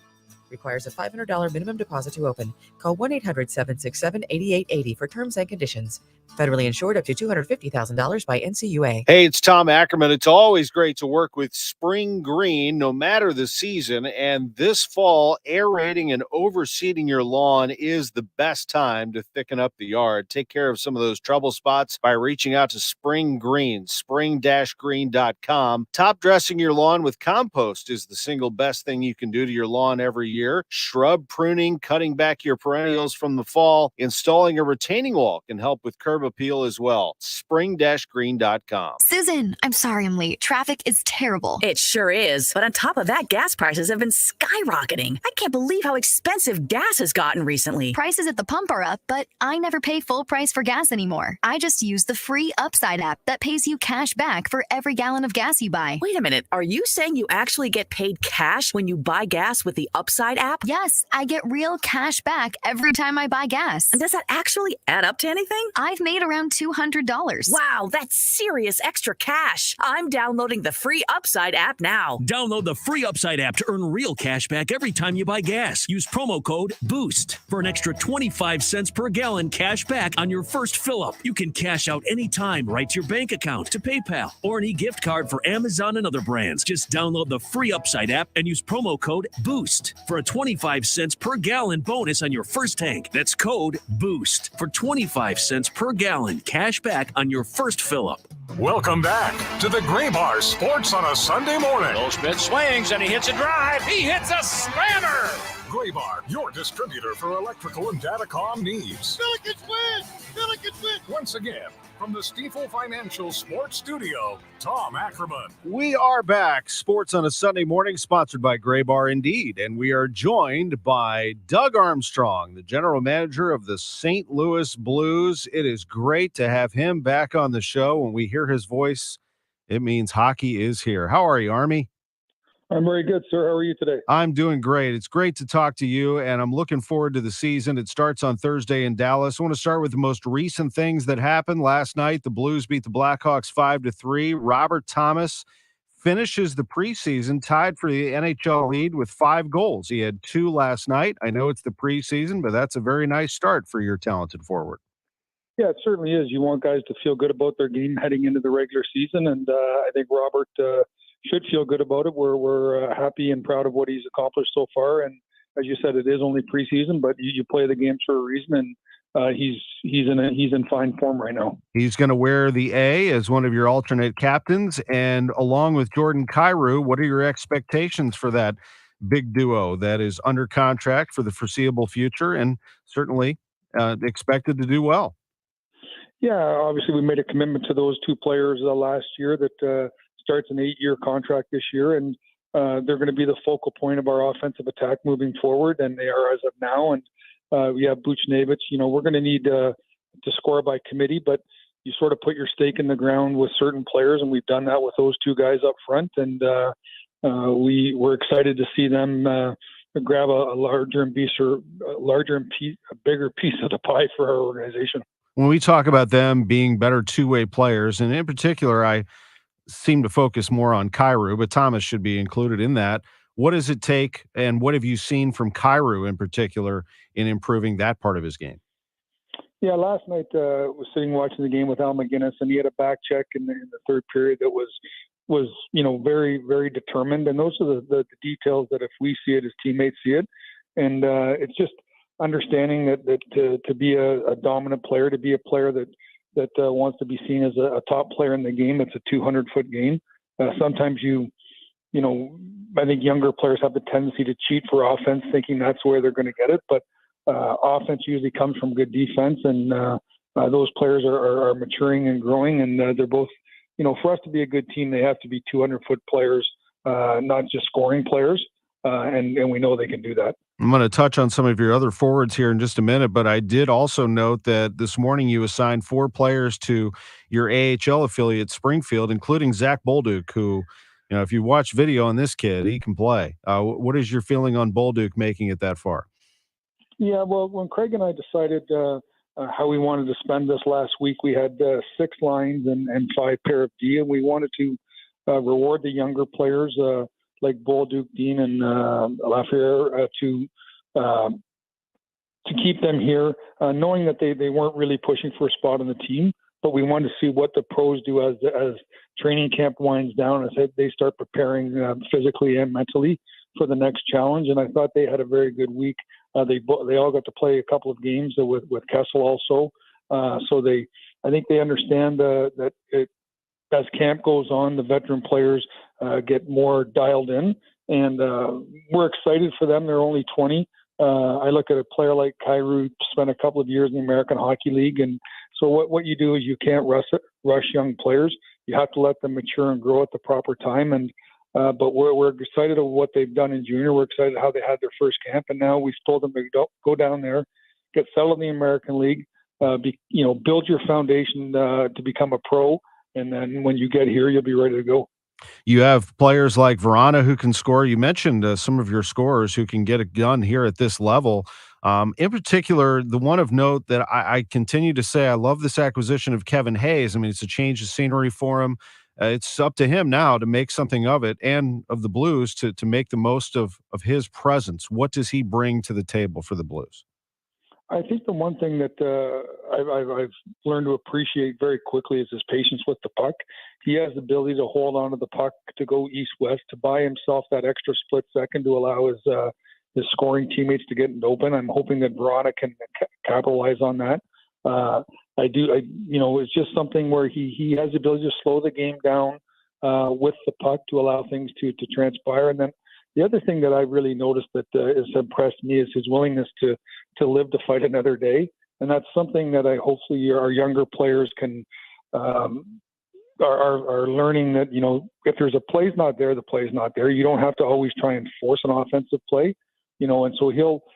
Requires a $500 minimum deposit to open. Call 1-800-767-8880 for terms and conditions. Federally insured up to $250,000 by NCUA. Hey, it's Tom Ackerman. It's always great to work with Spring Green, no matter the season. And this fall, aerating and overseeding your lawn is the best time to thicken up the yard. Take care of some of those trouble spots by reaching out to Spring Green, spring-green.com. Top dressing your lawn with compost is the single best thing you can do to your lawn every year. Shrub pruning, cutting back your perennials from the fall, installing a retaining wall can help with curb appeal as well. Spring-green.com. Susan, I'm sorry I'm late. Traffic is terrible. It sure is. But on top of that, gas prices have been skyrocketing. I can't believe how expensive gas has gotten recently. Prices at the pump are up, but I never pay full price for gas anymore. I just use the free Upside app that pays you cash back for every gallon of gas you buy. Wait a minute. Are you saying you actually get paid cash when you buy gas with the Upside app? Yes, I get real cash back every time I buy gas. And does that actually add up to anything? I've made around $200. Wow, that's serious extra cash. I'm downloading the free Upside app now. Download the free Upside app to earn real cash back every time you buy gas. Use promo code BOOST for an extra 25 cents per gallon cash back on your first fill-up. You can cash out anytime right to your bank account, to PayPal, or an e-gift card for Amazon and other brands. Just download the free Upside app and use promo code BOOST for a 25 cents per gallon bonus on your first tank. That's code BOOST for 25 cents per gallon cash back on your first fill-up. Welcome back to the Gray Bar Sports on a Sunday morning. Goldschmidt swings and he hits a drive. He hits a slammer. Gray Bar, your distributor for electrical and datacom needs. Billikens win! Billikens win! Once again, from the Stifel Financial Sports Studio, Tom Ackerman. We are back. Sports on a Sunday morning, sponsored by Gray Bar Indeed. And we are joined by Doug Armstrong, the general manager of the St. Louis Blues. It is great to have him back on the show. When we hear his voice, it means hockey is here. How are you, Army? I'm very good, sir. How are you today? I'm doing great. It's great to talk to you, and I'm looking forward to the season. It starts on Thursday in Dallas. I want to start with the most recent things that happened last night. The Blues beat the Blackhawks 5-3. Robert Thomas finishes the preseason tied for the NHL lead with 5 goals. He had 2 last night. I know it's the preseason, but that's a very nice start for your talented forward. Yeah, it certainly is. You want guys to feel good about their game heading into the regular season, and I think Robert should feel good about it. We're happy and proud of what he's accomplished so far. And as you said, it is only preseason, but you play the games for a reason, and he's in fine form right now. He's going to wear the A as one of your alternate captains, and along with Jordan Kyrou, what are your expectations for that big duo that is under contract for the foreseeable future and certainly expected to do well? Yeah, obviously we made a commitment to those 2 players last year that starts an 8-year contract this year, and they're going to be the focal point of our offensive attack moving forward, and they are as of now. And we have Buchnevich. We're going to need to score by committee, but you sort of put your stake in the ground with certain players, and we've done that with those 2 guys up front, and we're excited to see them grab a bigger piece of the pie for our organization. When we talk about them being better two-way players, and in particular, I seem to focus more on Kyrou, but Thomas should be included in that. What does it take, and what have you seen from Kyrou in particular in improving that part of his game? Yeah, last night was sitting watching the game with Al McGinnis, and he had a back check in the third period that was very, very determined. And those are the details that if we see it, his teammates see it. And it's just understanding that to be a dominant player, to be a player that wants to be seen as a top player in the game. It's a 200-foot game. Sometimes I think younger players have the tendency to cheat for offense, thinking that's where they're going to get it. But offense usually comes from good defense, and those players are maturing and growing, and they're both, for us to be a good team, they have to be 200-foot players, not just scoring players, and we know they can do that. I'm going to touch on some of your other forwards here in just a minute, but I did also note that this morning you assigned 4 players to your AHL affiliate, Springfield, including Zach Bolduc, who, if you watch video on this kid, he can play. What is your feeling on Bolduc making it that far? Yeah, well, when Craig and I decided how we wanted to spend this last week, we had 6 lines and 5 pair of D, and we wanted to reward the younger players like Bolduc, Dean, and Lafayette to keep them here, knowing that they weren't really pushing for a spot on the team, but we wanted to see what the pros do as training camp winds down, as they start preparing physically and mentally for the next challenge. And I thought they had a very good week. They all got to play a couple of games with Kessel also. So I think they understand that as camp goes on, the veteran players get more dialed in, and we're excited for them. They're only 20. I look at a player like Kyrou, spent a couple of years in the American Hockey League, and so what you do is you can't rush young players. You have to let them mature and grow at the proper time. And but we're excited of what they've done in junior. We're excited how they had their first camp, and now we've told them to go down there, get settled in the American League, build your foundation to become a pro, and then when you get here, you'll be ready to go. You have players like Verana who can score. You mentioned some of your scorers who can get it done here at this level. In particular, the one of note that I continue to say I love this acquisition of Kevin Hayes. I mean, it's a change of scenery for him. It's up to him now to make something of it, and of the Blues to make the most of his presence. What does he bring to the table for the Blues? I think the one thing that I've learned to appreciate very quickly is his patience with the puck. He has the ability to hold on to the puck, to go east-west, to buy himself that extra split second to allow his scoring teammates to get it open. I'm hoping that Verana can capitalize on that. It's just something where he has the ability to slow the game down with the puck to allow things to transpire. And then the other thing that I really noticed that has impressed me is his willingness to live to fight another day. And that's something that hopefully our younger players can are learning that, if there's a play's not there, the play's not there. You don't have to always try and force an offensive play. And so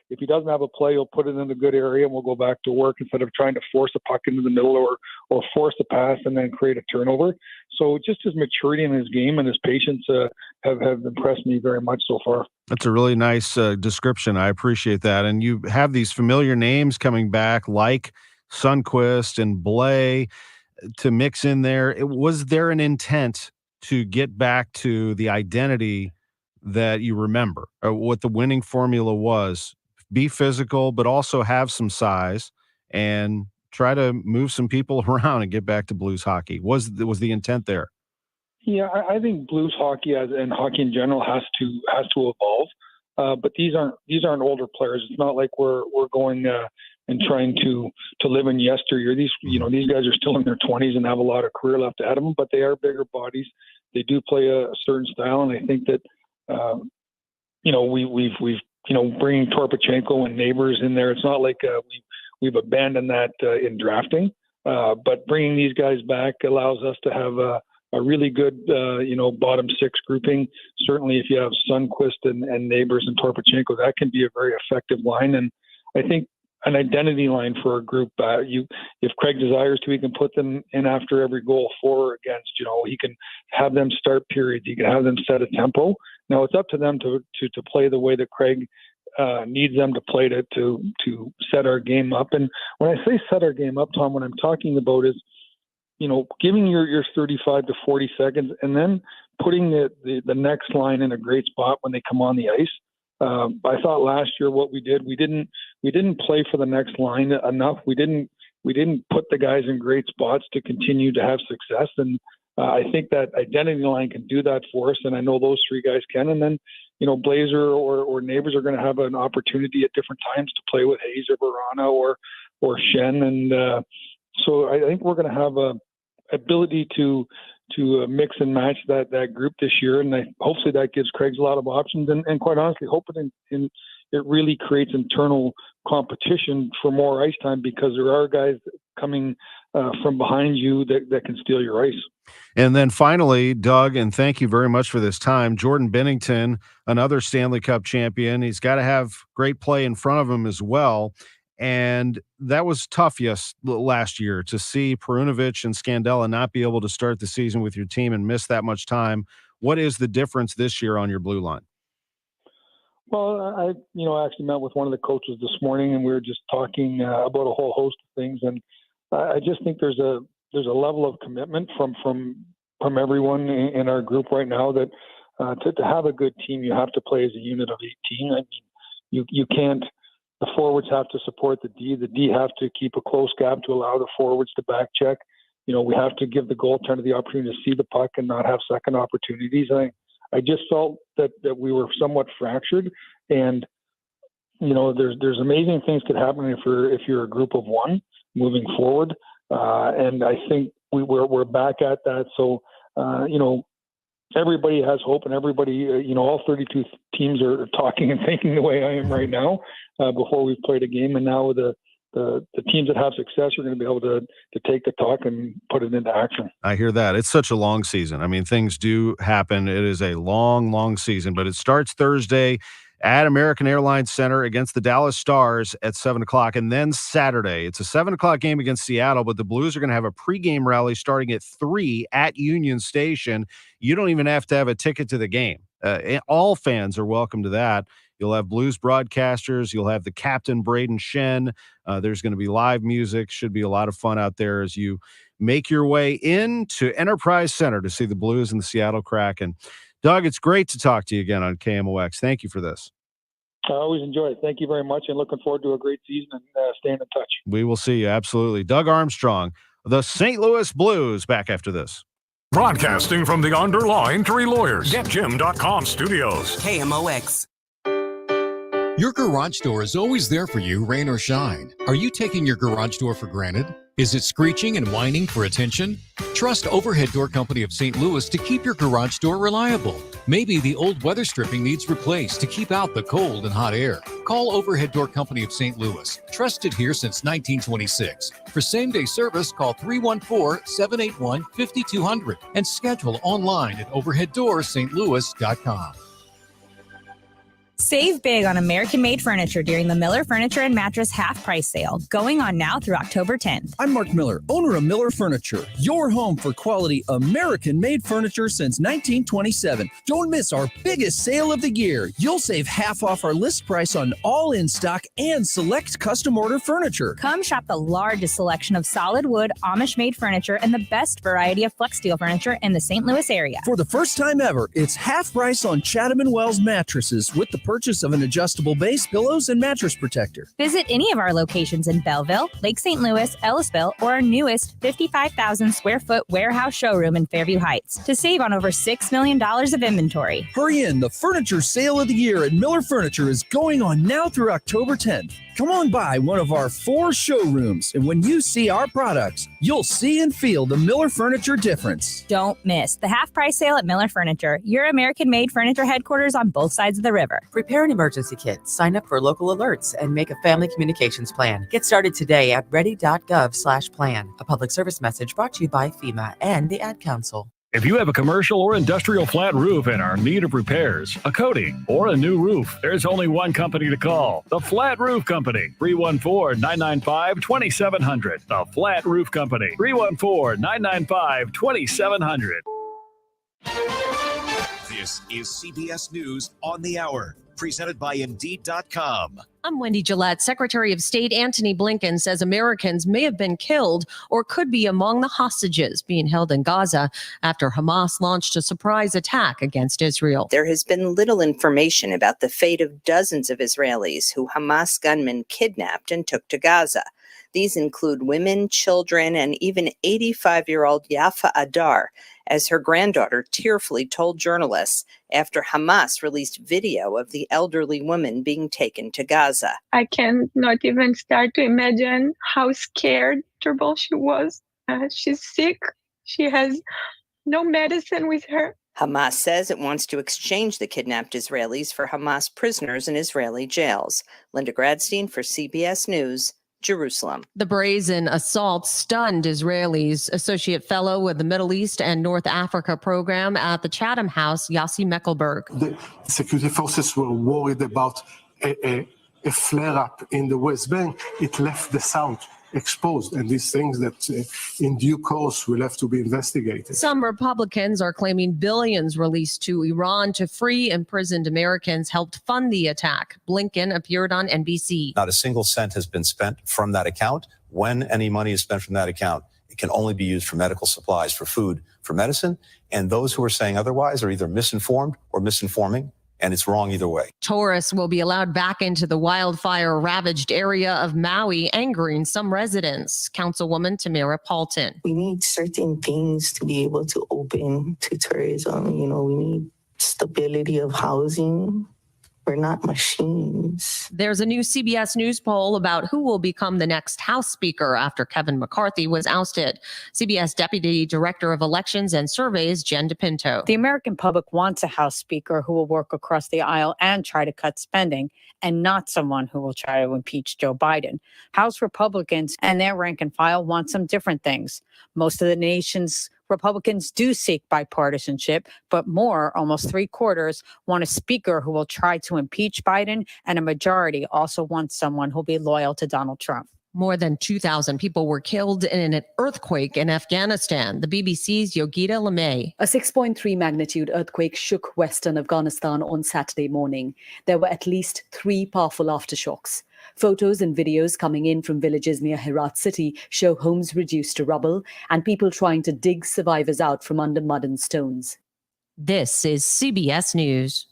if he doesn't have a play, he'll put it in a good area and we'll go back to work instead of trying to force a puck into the middle or force a pass and then create a turnover. So just his maturity in his game and his patience have impressed me very much so far. That's a really nice description. I appreciate that. And you have these familiar names coming back like Sundqvist and Blais to mix in there. Was there an intent to get back to the identity that you remember, or what the winning formula was? Be physical, but also have some size and try to move some people around and get back to Blues hockey. Was the intent there? Yeah, I think Blues hockey and hockey in general has to evolve. But these aren't older players. It's not like we're going and trying to live in yesteryear. These guys are still in their 20s and have a lot of career left ahead of them. But they are bigger bodies. They do play a certain style, and I think that we've bringing Torpachenko and Neighbors in there. It's not like we've abandoned that in drafting, but bringing these guys back allows us to have a really good bottom 6 grouping. Certainly, if you have Sundqvist and Neighbors and Torpachenko, that can be a very effective line. And I think an identity line for a group. If Craig desires to, he can put them in after every goal, for or against. He can have them start periods. He can have them set a tempo. Now it's up to them to play the way that Craig needs them to play to set our game up. And when I say set our game up, Tom, what I'm talking about is, giving your 35 to 40 seconds and then putting the next line in a great spot when they come on the ice. I thought last year what we didn't play for the next line enough. We didn't put the guys in great spots to continue to have success. And I think that identity line can do that for us. And I know those 3 guys can. And then, Blazer or Neighbors are going to have an opportunity at different times to play with Hayes or Verana or Shen. And so I think we're going to have a ability to mix and match that group this year, and hopefully that gives Craig a lot of options. And quite honestly, hoping in it really creates internal competition for more ice time because there are guys coming from behind you that can steal your ice. And then finally, Doug, and thank you very much for this time, Jordan Bennington, another Stanley Cup champion. He's got to have great play in front of him as well. And that was tough, last year to see Perunovic and Scandella not be able to start the season with your team and miss that much time. What is the difference this year on your blue line? Well, I actually met with one of the coaches this morning, and we were just talking about a whole host of things. And I just think there's a level of commitment from everyone in our group right now that to have a good team, you have to play as a unit of 18. I mean, you can't. The forwards have to support the D. The D have to keep a close gap to allow the forwards to back check. We have to give the goaltender the opportunity to see the puck and not have second opportunities. I just felt that we were somewhat fractured, and there's amazing things could happen if you're a group of one moving forward, and I think we're back at that. So everybody has hope, and everybody all 32 teams are talking and thinking the way I am right now before we've played a game, and now the teams that have success are going to be able to take the talk and put it into action. I hear that. It's such a long season. I mean, things do happen. It is a long, long season, but it starts Thursday at American Airlines Center against the Dallas Stars at 7 o'clock. And then Saturday, it's a 7 o'clock game against Seattle, but the Blues are going to have a pregame rally starting at 3 at Union Station. You don't even have to have a ticket to the game. All fans are welcome to that. You'll have Blues broadcasters. You'll have the captain, Braden Shen. There's going to be live music. Should be a lot of fun out there as you make your way into Enterprise Center to see the Blues and the Seattle Kraken. Doug, it's great to talk to you again on KMOX. Thank you for this. I always enjoy it. Thank you very much, and looking forward to a great season and staying in touch. We will see you. Absolutely. Doug Armstrong, the St. Louis Blues, back after this. Broadcasting from the Underline Three Lawyers, GetJim.com studios. KMOX. Your garage door is always there for you, rain or shine. Are you taking your garage door for granted? Is it screeching and whining for attention? Trust Overhead Door Company of St. Louis to keep your garage door reliable. Maybe the old weather stripping needs replaced to keep out the cold and hot air. Call Overhead Door Company of St. Louis. Trusted here since 1926. For same-day service, call 314-781-5200 and schedule online at overheaddoorsstlouis.com. Save big on American-made furniture during the Miller Furniture and Mattress half-price sale, going on now through October 10th. I'm Mark Miller, owner of Miller Furniture, your home for quality American-made furniture since 1927. Don't miss our biggest sale of the year. You'll save half off our list price on all in-stock and select custom order furniture. Come shop the largest selection of solid wood, Amish-made furniture, and the best variety of flex steel furniture in the St. Louis area. For the first time ever, it's half price on Chatham & Wells mattresses with the purchase of an adjustable base, pillows, and mattress protector. Visit any of our locations in Belleville, Lake St. Louis, Ellisville, or our newest 55,000 square foot warehouse showroom in Fairview Heights to save on over $6 million of inventory. Hurry in, the furniture sale of the year at Miller Furniture is going on now through October 10th. Come on by one of our 4 showrooms, and when you see our products, you'll see and feel the Miller Furniture difference. Don't miss the half-price sale at Miller Furniture, your American-made furniture headquarters on both sides of the river. Prepare an emergency kit, sign up for local alerts, and make a family communications plan. Get started today at ready.gov/plan. A public service message brought to you by FEMA and the Ad Council. If you have a commercial or industrial flat roof and are in need of repairs, a coating, or a new roof, there's only one company to call. The Flat Roof Company, 314-995-2700. The Flat Roof Company, 314-995-2700. This is CBS News on the Hour, presented by Indeed.com. I'm Wendy Gillette. Secretary of State Antony Blinken says Americans may have been killed or could be among the hostages being held in Gaza after Hamas launched a surprise attack against Israel. There has been little information about the fate of dozens of Israelis who Hamas gunmen kidnapped and took to Gaza. These include women, children, and even 85-year-old Yafa Adar, as her granddaughter tearfully told journalists after Hamas released video of the elderly woman being taken to Gaza. I cannot even start to imagine how scared, terrible she was. She's sick. She has no medicine with her. Hamas says it wants to exchange the kidnapped Israelis for Hamas prisoners in Israeli jails. Linda Gradstein for CBS News, Jerusalem. The brazen assault stunned Israelis. Associate Fellow with the Middle East and North Africa program at the Chatham House, Yossi Meckelberg. The security forces were worried about a flare-up in the West Bank. It left the South exposed, and these things that in due course will have to be investigated. Some Republicans are claiming billions released to Iran to free imprisoned Americans helped fund the attack. Blinken appeared on NBC. Not a single cent has been spent from that account. When any money is spent from that account, it can only be used for medical supplies, for food, for medicine. And those who are saying otherwise are either misinformed or misinforming. And it's wrong either way. Tourists will be allowed back into the wildfire-ravaged area of Maui, angering some residents. Councilwoman Tamara Paulton. We need certain things to be able to open to tourism. We need stability of housing. We're not machines. There's a new CBS News poll about who will become the next House Speaker after Kevin McCarthy was ousted. CBS Deputy Director of Elections and Surveys, Jen DePinto. The American public wants a House Speaker who will work across the aisle and try to cut spending, and not someone who will try to impeach Joe Biden. House Republicans and their rank and file want some different things. Most of the nation's Republicans do seek bipartisanship, but more, almost 3/4, want a speaker who will try to impeach Biden, and a majority also want someone who'll be loyal to Donald Trump. More than 2,000 people were killed in an earthquake in Afghanistan. The BBC's Yogita Lemay. A 6.3 magnitude earthquake shook western Afghanistan on Saturday morning. There were at least 3 powerful aftershocks. Photos and videos coming in from villages near Herat city show homes reduced to rubble and people trying to dig survivors out from under mud and stones. This is CBS News.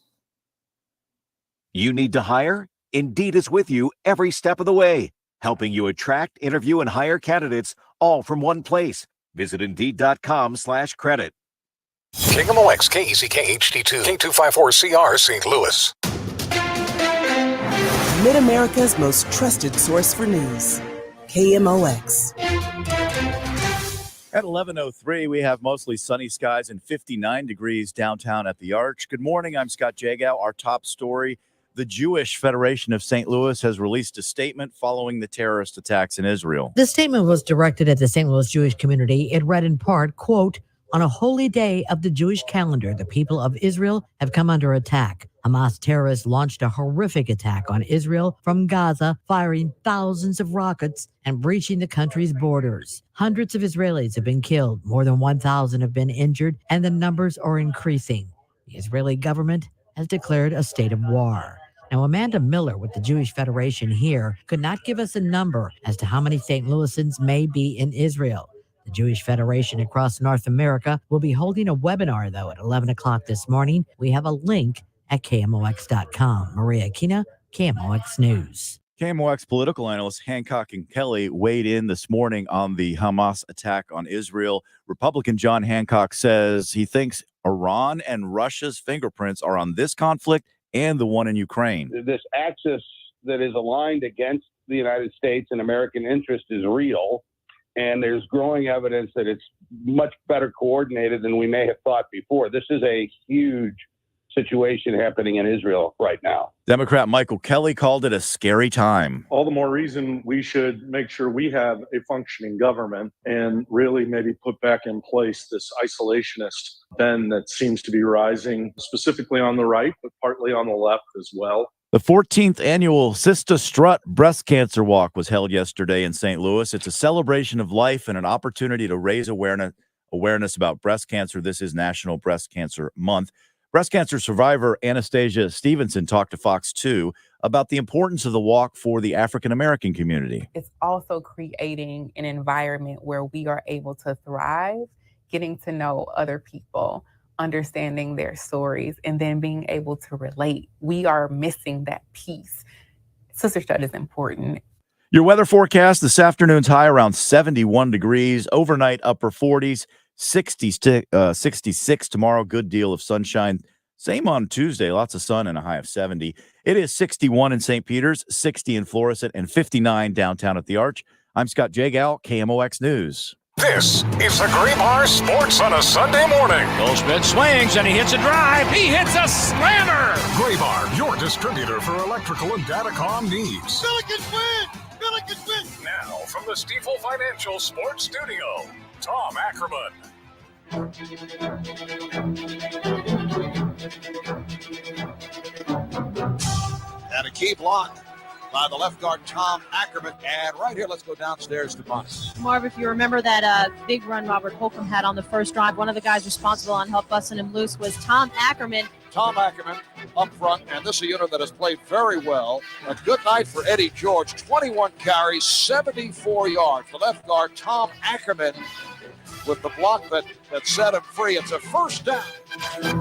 You need to hire? Indeed is with you every step of the way, helping you attract, interview, and hire candidates all from one place. Visit Indeed.com/credit. KMOX KEZK HD2 K254CR St. Louis. Mid-America's most trusted source for news. KMOX. At 11:03, we have mostly sunny skies and 59 degrees downtown at the Arch. Good morning. I'm Scott Jagow. Our top story: the Jewish Federation of St. Louis has released a statement following the terrorist attacks in Israel. The statement was directed at the St. Louis Jewish community. It read in part, quote, "On a holy day of the Jewish calendar, the people of Israel have come under attack. Hamas terrorists launched a horrific attack on Israel from Gaza, firing thousands of rockets and breaching the country's borders. Hundreds of Israelis have been killed, more than 1,000 have been injured, and the numbers are increasing. The Israeli government has declared a state of war." Now, Amanda Miller with the Jewish Federation here could not give us a number as to how many St. Louisans may be in Israel. The Jewish Federation across North America will be holding a webinar, though, at 11 o'clock this morning. We have a link at KMOX.com. Maria Aquina, KMOX News. KMOX political analyst Hancock and Kelly weighed in this morning on the Hamas attack on Israel. Republican John Hancock says he thinks Iran and Russia's fingerprints are on this conflict and the one in Ukraine. This axis that is aligned against the United States and American interest is real. And there's growing evidence that it's much better coordinated than we may have thought before. This is a huge situation happening in Israel right now. Democrat Michael Kelly called it a scary time. All the more reason we should make sure we have a functioning government and really maybe put back in place this isolationist bend that seems to be rising, specifically on the right, but partly on the left as well. The 14th annual Sister Strut Breast Cancer Walk was held yesterday in St. Louis. It's a celebration of life and an opportunity to raise awareness about breast cancer. This is National Breast Cancer Month. Breast cancer survivor Anastasia Stevenson talked to Fox 2 about the importance of the walk for the African-American community. It's also creating an environment where we are able to thrive, getting to know other people, understanding their stories, and then being able to relate. We are missing that piece. Sister Strut is important. Your weather forecast this afternoon's high around 71 degrees, overnight upper 40s, 66 tomorrow, good deal of sunshine. Same on Tuesday, lots of sun and a high of 70. It is 61 in St. Peter's, 60 in Florissant, and 59 downtown at the Arch. I'm Scott Jagow, KMOX News. This is the Graybar Sports on a Sunday morning. Goldschmidt swings and he hits a drive. He hits a slammer. Graybar, your distributor for electrical and datacom needs. Billy can win. Billy can win. Now, from the Stifel Financial Sports Studio, Tom Ackerman. And a key block by the left guard, Tom Ackerman. And right here, let's go downstairs to Bonnie. Marv, if you remember that big run Robert Holcomb had on the first drive, one of the guys responsible on help busting him loose was Tom Ackerman. Tom Ackerman up front, and this is a unit that has played very well. A good night for Eddie George. 21 carries, 74 yards. The left guard, Tom Ackerman, with the block that set him free. It's a first down.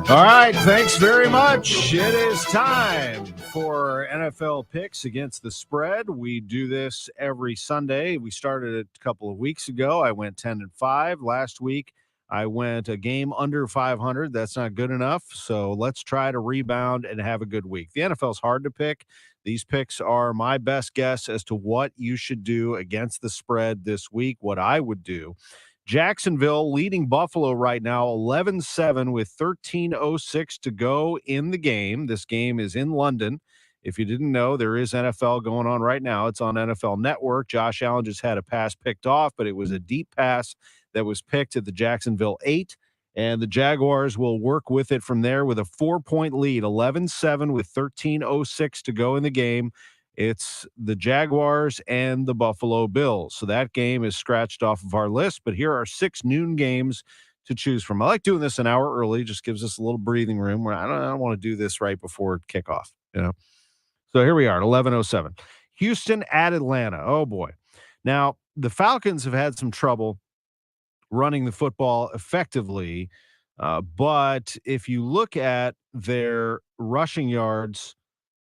All right, thanks very much. It is time for NFL picks against the spread. We do this every Sunday. We started it a couple of weeks ago. I went 10-5. Last week, I went a game under 500. That's not good enough. So let's try to rebound and have a good week. The NFL is hard to pick. These picks are my best guess as to what you should do against the spread this week, what I would do. Jacksonville leading Buffalo right now 11-7 with 13:06 to go in the game. This game is in London. If you didn't know, there is NFL going on right now. It's on NFL Network. Josh Allen just had a pass picked off, but it was a deep pass that was picked at the Jacksonville 8, and the Jaguars will work with it from there with a 4-point lead, 11-7 with 13:06 to go in the game. It's the Jaguars and the Buffalo Bills. So that game is scratched off of our list, but here are 6 noon games to choose from. I like doing this an hour early, just gives us a little breathing room where I don't want to do this right before kickoff, you know. So here we are at 11:07. Houston at Atlanta. Oh boy. Now, the Falcons have had some trouble running the football effectively, but if you look at their rushing yards,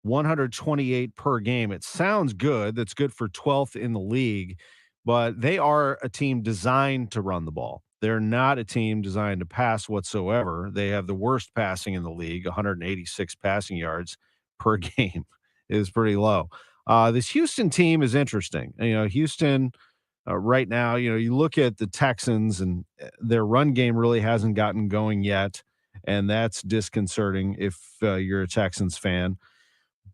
128 per game. It sounds good. That's good for 12th in the league, but they are a team designed to run the ball. They're not a team designed to pass whatsoever. They have the worst passing in the league, 186 passing yards per game. Is pretty low. This Houston team is interesting. You know, Houston right now, you know, you look at the Texans and their run game really hasn't gotten going yet, and that's disconcerting if you're a Texans fan.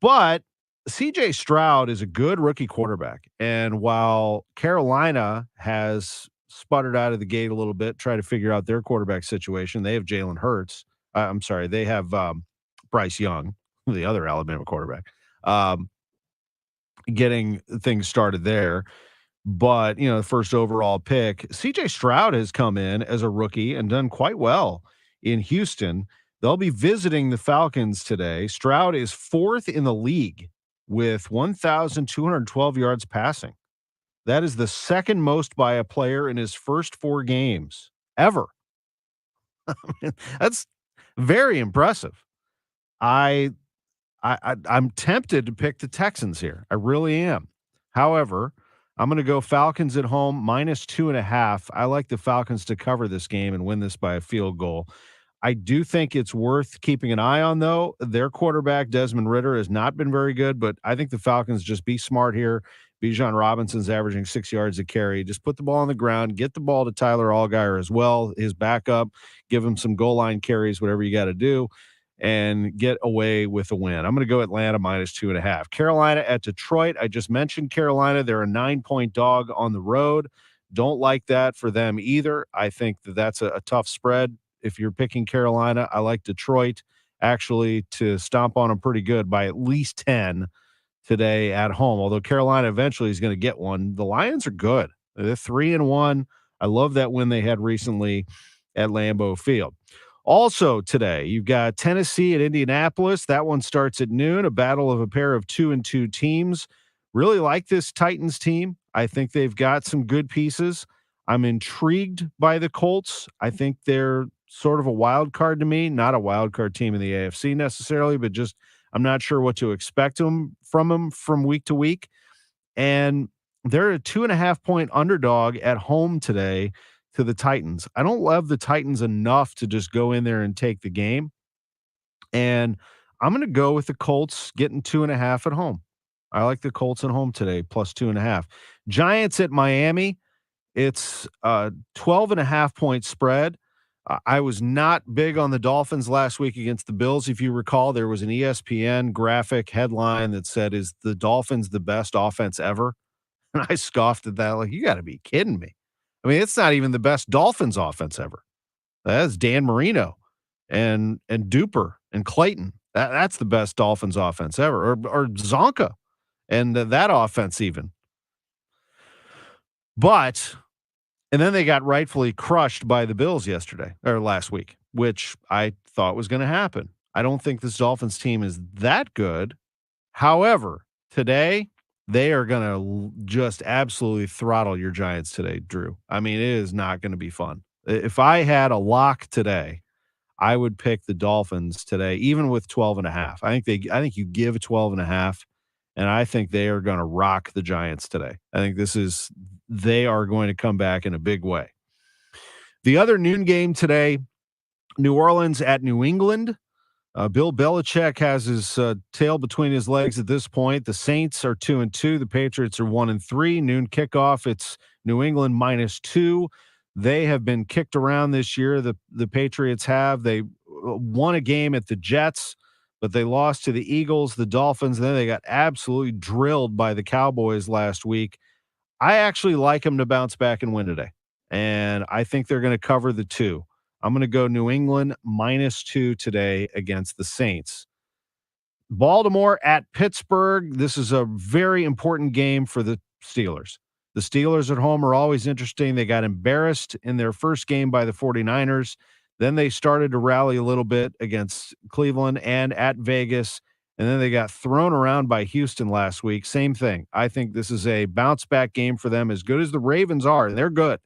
But C.J. Stroud is a good rookie quarterback. And while Carolina has sputtered out of the gate a little bit, try to figure out their quarterback situation, they have Jalen Hurts. They have Bryce Young, the other Alabama quarterback, getting things started there. But, you know, the first overall pick, C.J. Stroud has come in as a rookie and done quite well in Houston. They'll be visiting the Falcons today. Stroud is 4th in the league with 1,212 yards passing. That is the second most by a player in his first 4 games ever. That's very impressive. I'm tempted to pick the Texans here. I really am. However, I'm going to go Falcons at home -2.5. I like the Falcons to cover this game and win this by a field goal. I do think it's worth keeping an eye on, though. Their quarterback, Desmond Ridder, has not been very good, but I think the Falcons just be smart here. Bijan Robinson's averaging 6 yards a carry. Just put the ball on the ground, get the ball to Tyler Allgeier as well, his backup, give him some goal line carries, whatever you got to do, and get away with a win. I'm going to go Atlanta -2.5. Carolina at Detroit. I just mentioned Carolina. They're a 9-point dog on the road. Don't like that for them either. I think that's a tough spread. If you're picking Carolina, I like Detroit actually to stomp on them pretty good by at least 10 today at home. Although Carolina eventually is going to get one. The Lions are good. They're 3-1. I love that win they had recently at Lambeau Field. Also today, you've got Tennessee at Indianapolis. That one starts at noon, a battle of a pair of 2-2 teams. Really like this Titans team. I think they've got some good pieces. I'm intrigued by the Colts. I think they're sort of a wild card to me, not a wild card team in the AFC necessarily, but just I'm not sure what to expect from them from week to week. And they're a 2.5-point underdog at home today to the Titans. I don't love the Titans enough to just go in there and take the game. And I'm going to go with the Colts getting 2.5 at home. I like the Colts at home today, +2.5. Giants at Miami. It's a 12.5-point spread. I was not big on the Dolphins last week against the Bills. If you recall, there was an ESPN graphic headline that said, "Is the Dolphins the best offense ever?" And I scoffed at that. Like, you got to be kidding me. I mean, it's not even the best Dolphins offense ever. That's Dan Marino and Duper and Clayton. That's the best Dolphins offense ever. Or Zonka and that offense even. But, and then they got rightfully crushed by the Bills last week, which I thought was going to happen. I don't think this Dolphins team is that good. However, today, they are going to just absolutely throttle your Giants today, Drew. I mean, it is not going to be fun. If I had a lock today, I would pick the Dolphins today, even with 12.5. I think you give 12.5, and I think they are going to rock the Giants today. I think they are going to come back in a big way. The other noon game today, New Orleans at New England. Bill Belichick has his tail between his legs at this point. The Saints are 2-2. The Patriots are 1-3. Noon kickoff. It's New England -2. They have been kicked around this year. The Patriots have. They won a game at the Jets, but they lost to the Eagles, the Dolphins, and then they got absolutely drilled by the Cowboys last week. I actually like them to bounce back and win today, and I think they're going to cover the 2. I'm going to go New England -2 today against the Saints. Baltimore at Pittsburgh. This is a very important game for the Steelers. The Steelers at home are always interesting. They got embarrassed in their first game by the 49ers. Then they started to rally a little bit against Cleveland and at Vegas. And then they got thrown around by Houston last week. Same thing. I think this is a bounce-back game for them, as good as the Ravens are. They're good.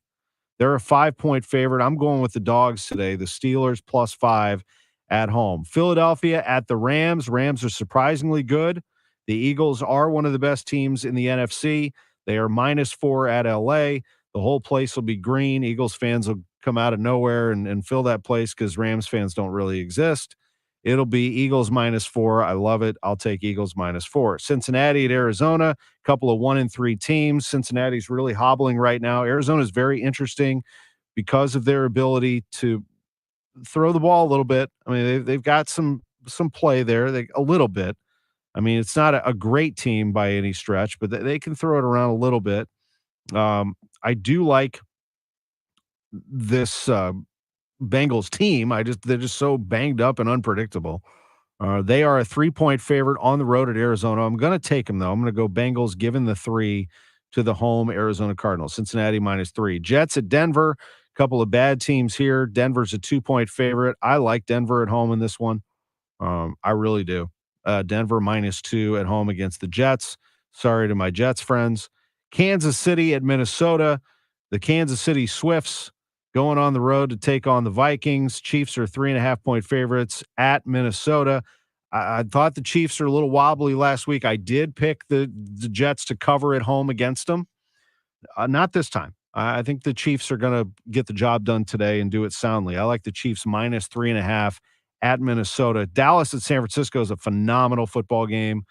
They're a 5-point favorite. I'm going with the dogs today, the Steelers +5 at home. Philadelphia at the Rams. Rams are surprisingly good. The Eagles are one of the best teams in the NFC. They are -4 at LA. The whole place will be green. Eagles fans will come out of nowhere and fill that place because Rams fans don't really exist. It'll be Eagles -4. I love it. I'll take Eagles -4. Cincinnati at Arizona, a couple of 1-3 teams. Cincinnati's really hobbling right now. Arizona's very interesting because of their ability to throw the ball a little bit. I mean, they've got some play there, a little bit. I mean, it's not a great team by any stretch, but they can throw it around a little bit. I do like this Bengals team. They're just so banged up and unpredictable. They are a 3-point favorite on the road at Arizona. I'm going to take them, though. I'm going to go Bengals giving the 3 to the home Arizona Cardinals. Cincinnati -3. Jets at Denver. A couple of bad teams here. Denver's a 2-point favorite. I like Denver at home in this one. I really do. Denver -2 at home against the Jets. Sorry to my Jets friends. Kansas City at Minnesota. The Kansas City Swifts going on the road to take on the Vikings. Chiefs are 3.5-point favorites at Minnesota. I thought the Chiefs are a little wobbly last week. I did pick the Jets to cover at home against them. Not this time. I think the Chiefs are going to get the job done today and do it soundly. I like the Chiefs -3.5 at Minnesota. Dallas at San Francisco is a phenomenal football game.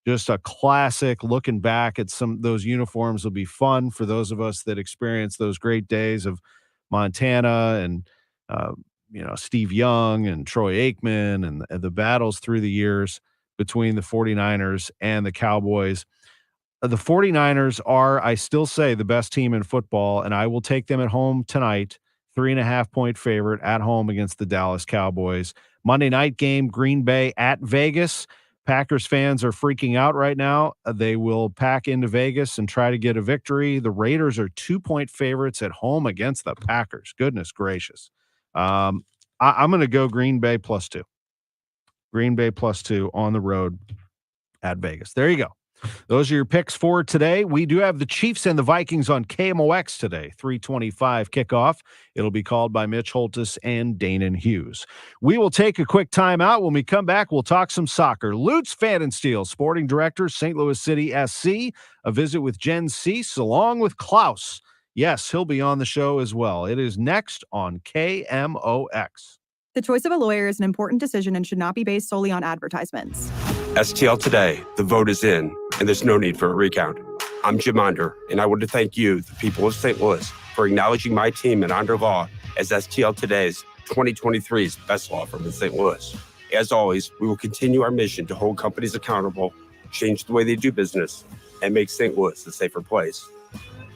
Just a classic. Looking back at those uniforms will be fun for those of us that experience those great days of Montana and Steve Young and Troy Aikman and the battles through the years between the 49ers and the Cowboys. The 49ers are, I still say, the best team in football, and I will take them at home tonight, 3.5-point favorite at home against the Dallas Cowboys. Monday night game, Green Bay at Vegas. Packers fans are freaking out right now. They will pack into Vegas and try to get a victory. The Raiders are 2-point favorites at home against the Packers. Goodness gracious. I'm going to go Green Bay +2. Green Bay +2 on the road at Vegas. There you go. Those are your picks for today. We do have the Chiefs and the Vikings on KMOX today, 3:25 kickoff. It'll be called by Mitch Holtis and Danon Hughes. We will take a quick timeout. When we come back, we'll talk some soccer. Lutz Pfannenstiel, sporting director, St. Louis City SC, a visit with Jen Cease, along with Klaus. Yes, he'll be on the show as well. It is next on KMOX. The choice of a lawyer is an important decision and should not be based solely on advertisements. STL Today, the vote is in, and there's no need for a recount. I'm Jim Onder, and I want to thank you, the people of St. Louis, for acknowledging my team at Under Law as STL Today's 2023's best law firm in St. Louis. As always, we will continue our mission to hold companies accountable, change the way they do business, and make St. Louis a safer place.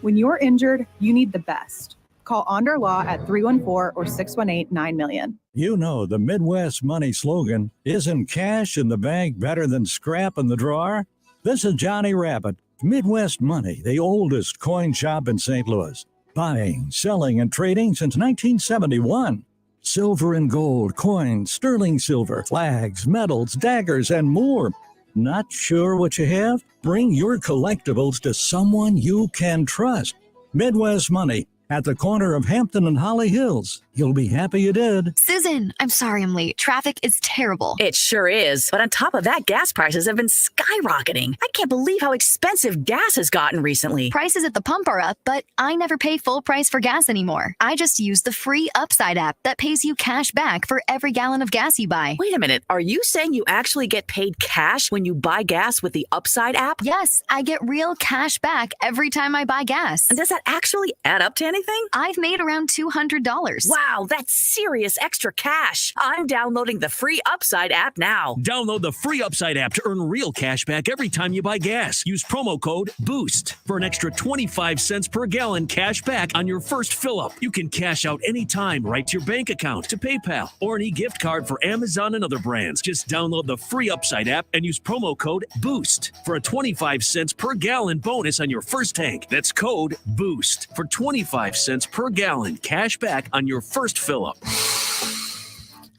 When you're injured, you need the best. Call Onder Law at 314 or 618-900,000. You know the Midwest Money slogan, isn't cash in the bank better than scrap in the drawer? This is Johnny Rabbit. Midwest Money, the oldest coin shop in St. Louis. Buying, selling, and trading since 1971. Silver and gold, coins, sterling silver, flags, medals, daggers, and more. Not sure what you have? Bring your collectibles to someone you can trust. Midwest Money, at the corner of Hampton and Holly Hills. You'll be happy you did. Susan, I'm sorry I'm late. Traffic is terrible. It sure is. But on top of that, gas prices have been skyrocketing. I can't believe how expensive gas has gotten recently. Prices at the pump are up, but I never pay full price for gas anymore. I just use the free Upside app that pays you cash back for every gallon of gas you buy. Wait a minute. Are you saying you actually get paid cash when you buy gas with the Upside app? Yes, I get real cash back every time I buy gas. And does that actually add up to anything? I've made around $200. Wow, that's serious extra cash. I'm downloading the free Upside app now. Download the free Upside app to earn real cash back every time you buy gas. Use promo code BOOST for an extra 25 cents per gallon cash back on your first fill-up. You can cash out anytime right to your bank account, to PayPal, or an e-gift card for Amazon and other brands. Just download the free Upside app and use promo code BOOST for a 25 cents per gallon bonus on your first tank. That's code BOOST for 25 cents per gallon cash back on your first fill-up.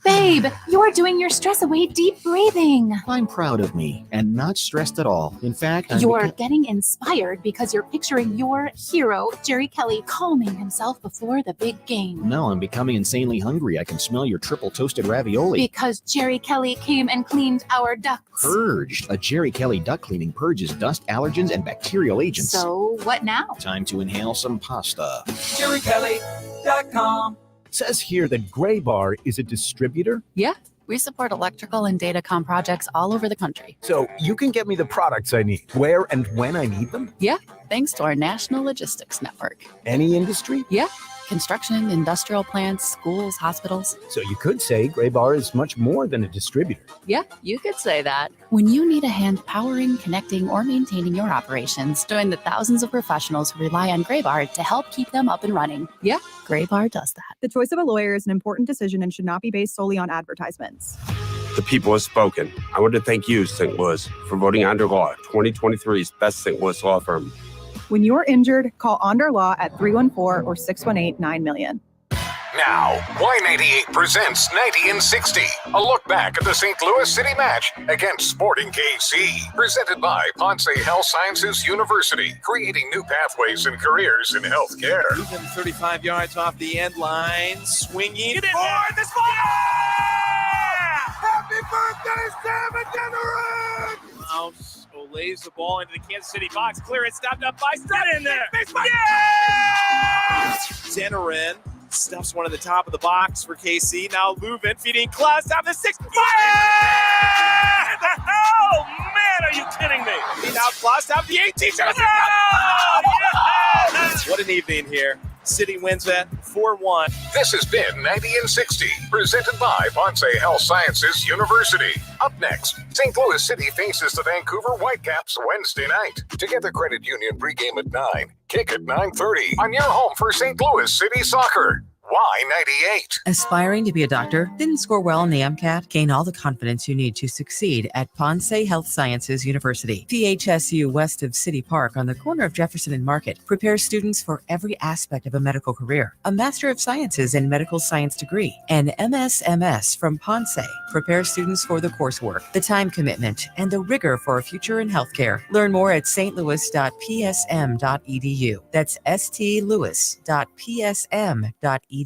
Babe, you're doing your stress away deep breathing. I'm proud of me and not stressed at all. In fact, You're getting inspired because you're picturing your hero, Jerry Kelly, calming himself before the big game. No, I'm becoming insanely hungry. I can smell your triple toasted ravioli. Because Jerry Kelly came and cleaned our ducts. Purged. A Jerry Kelly duct cleaning purges dust, allergens, and bacterial agents. So what now? Time to inhale some pasta. JerryKelly.com. Says here that Gray Bar is a distributor. Yeah, we support electrical and datacom projects all over the country. So you can get me the products I need, where and when I need them? Yeah, thanks to our national logistics network. Any industry? Yeah, construction, industrial plants, schools, hospitals. So you could say Gray Bar is much more than a distributor. Yeah, you could say that. When you need a hand powering, connecting, or maintaining your operations, join the thousands of professionals who rely on Gray Bar to help keep them up and running. Yeah, Gray Bar does that. The choice of a lawyer is an important decision and should not be based solely on advertisements. The people have spoken. I want to thank you, St. Louis, for voting Under Law 2023's best St. Louis law firm. When you're injured, call Onder Law at 314 or 618-900,000. Now, Y98 presents 90 and 60, a look back at the St. Louis City match against Sporting KC. Presented by Ponce Health Sciences University, creating new pathways and careers in healthcare. Even 35 yards off the end line, swinging for this ball. Happy birthday, Sam Denerin! Mouse lays the ball into the Kansas City box. Clearance stopped up by Step in there. Yeah! Denerin stuffs one at the top of the box for KC. Now Leuven feeding Klaus top of the 6. Fire! Oh, man, are you kidding me? Now Klaus top of the 18. No! Yes! What an evening here. City wins that 4-1. This has been 90 and 60, presented by Ponce Health Sciences University. Up next, St. Louis City faces the Vancouver Whitecaps Wednesday night. Together Credit Union pregame at 9, kick at 9:30 on your home for St. Louis City Soccer. Y98. Aspiring to be a doctor? Didn't score well on the MCAT? Gain all the confidence you need to succeed at Ponce Health Sciences University. PHSU west of City Park on the corner of Jefferson and Market prepares students for every aspect of a medical career. A Master of Sciences in Medical Science degree. An MSMS from Ponce prepares students for the coursework, the time commitment, and the rigor for a future in healthcare. Learn more at stlouis.psm.edu. That's stlouis.psm.edu.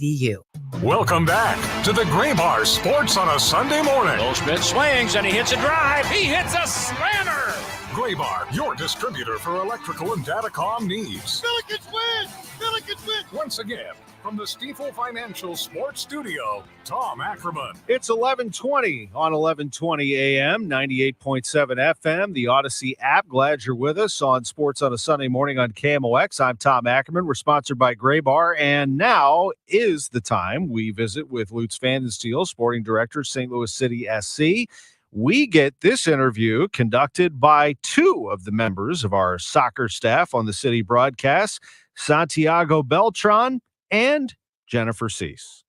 Welcome back to the Gray Bar Sports on a Sunday morning. Goldschmidt swings and he hits a drive. He hits a slammer. Gray Bar, your distributor for electrical and datacom needs. Billikens win! Billikens win! Once again, from the Stifel Financial Sports Studio, Tom Ackerman. It's 11:20 on 11:20 a.m., 98.7 FM, the Odyssey app. Glad you're with us on Sports on a Sunday morning on KMOX. I'm Tom Ackerman. We're sponsored by Gray Bar, and now is the time we visit with Lutz Vandensteel, Sporting Director, St. Louis City SC. We get this interview conducted by two of the members of our soccer staff on the city broadcast, Santiago Beltran and Jennifer Cease.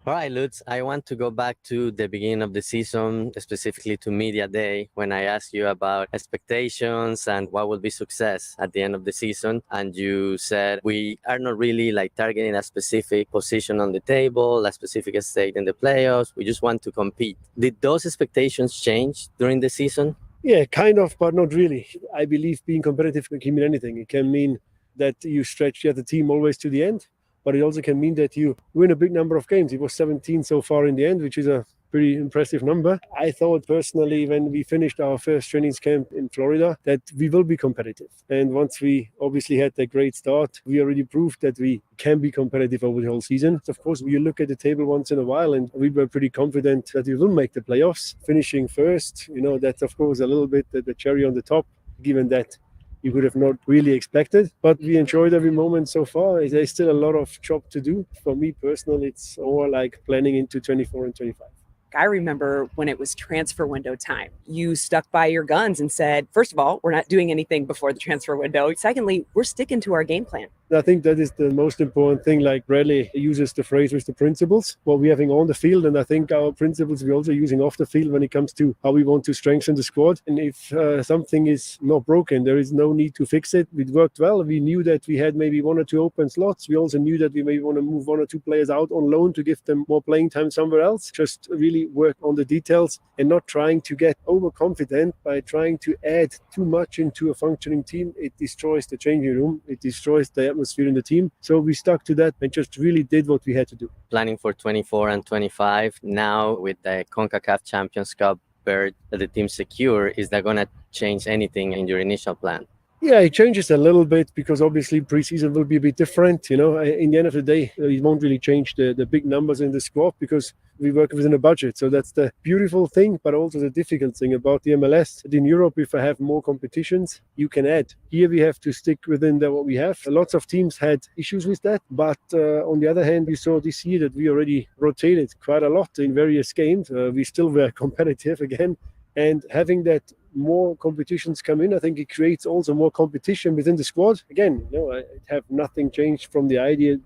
All right, Lutz, I want to go back to the beginning of the season, specifically to Media Day, when I asked you about expectations and what will be success at the end of the season. And you said we are not really targeting a specific position on the table, a specific state in the playoffs. We just want to compete. Did those expectations change during the season? Yeah, kind of, but not really. I believe being competitive can mean anything. It can mean that you stretch the other team always to the end, but it also can mean that you win a big number of games. It was 17 so far in the end, which is a pretty impressive number. I thought personally, when we finished our first training camp in Florida, that we will be competitive. And once we obviously had a great start, we already proved that we can be competitive over the whole season. Of course, we look at the table once in a while, and we were pretty confident that we will make the playoffs. Finishing first, that's of course a little bit the cherry on the top, given that you would have not really expected, but we enjoyed every moment so far. There's still a lot of job to do. For me personally, it's more like planning into 24 and 25. I remember when it was transfer window time, you stuck by your guns and said, first of all, we're not doing anything before the transfer window. Secondly, we're sticking to our game plan. I think that is the most important thing. Like Bradley uses the phrase with the principles, what we're having on the field. And I think our principles we're also using off the field when it comes to how we want to strengthen the squad. And if something is not broken, there is no need to fix it. It worked well. We knew that we had maybe one or two open slots. We also knew that we maybe want to move one or two players out on loan to give them more playing time somewhere else. Just really work on the details and not trying to get overconfident by trying to add too much into a functioning team. It destroys the changing room. It destroys the atmosphere in the team. So we stuck to that and just really did what we had to do. Planning for 24 and 25 now with the CONCACAF Champions Cup berth that the team secure, is that going to change anything in your initial plan? Yeah, it changes a little bit because obviously preseason will be a bit different. In the end of the day, it won't really change the big numbers in the squad because we work within a budget. So that's the beautiful thing, but also the difficult thing about the MLS. In Europe, if I have more competitions, you can add. Here we have to stick within what we have. Lots of teams had issues with that. But on the other hand, we saw this year that we already rotated quite a lot in various games. We still were competitive again. And having that more competitions come in, I think it creates also more competition within the squad. Again, I have nothing changed from the idea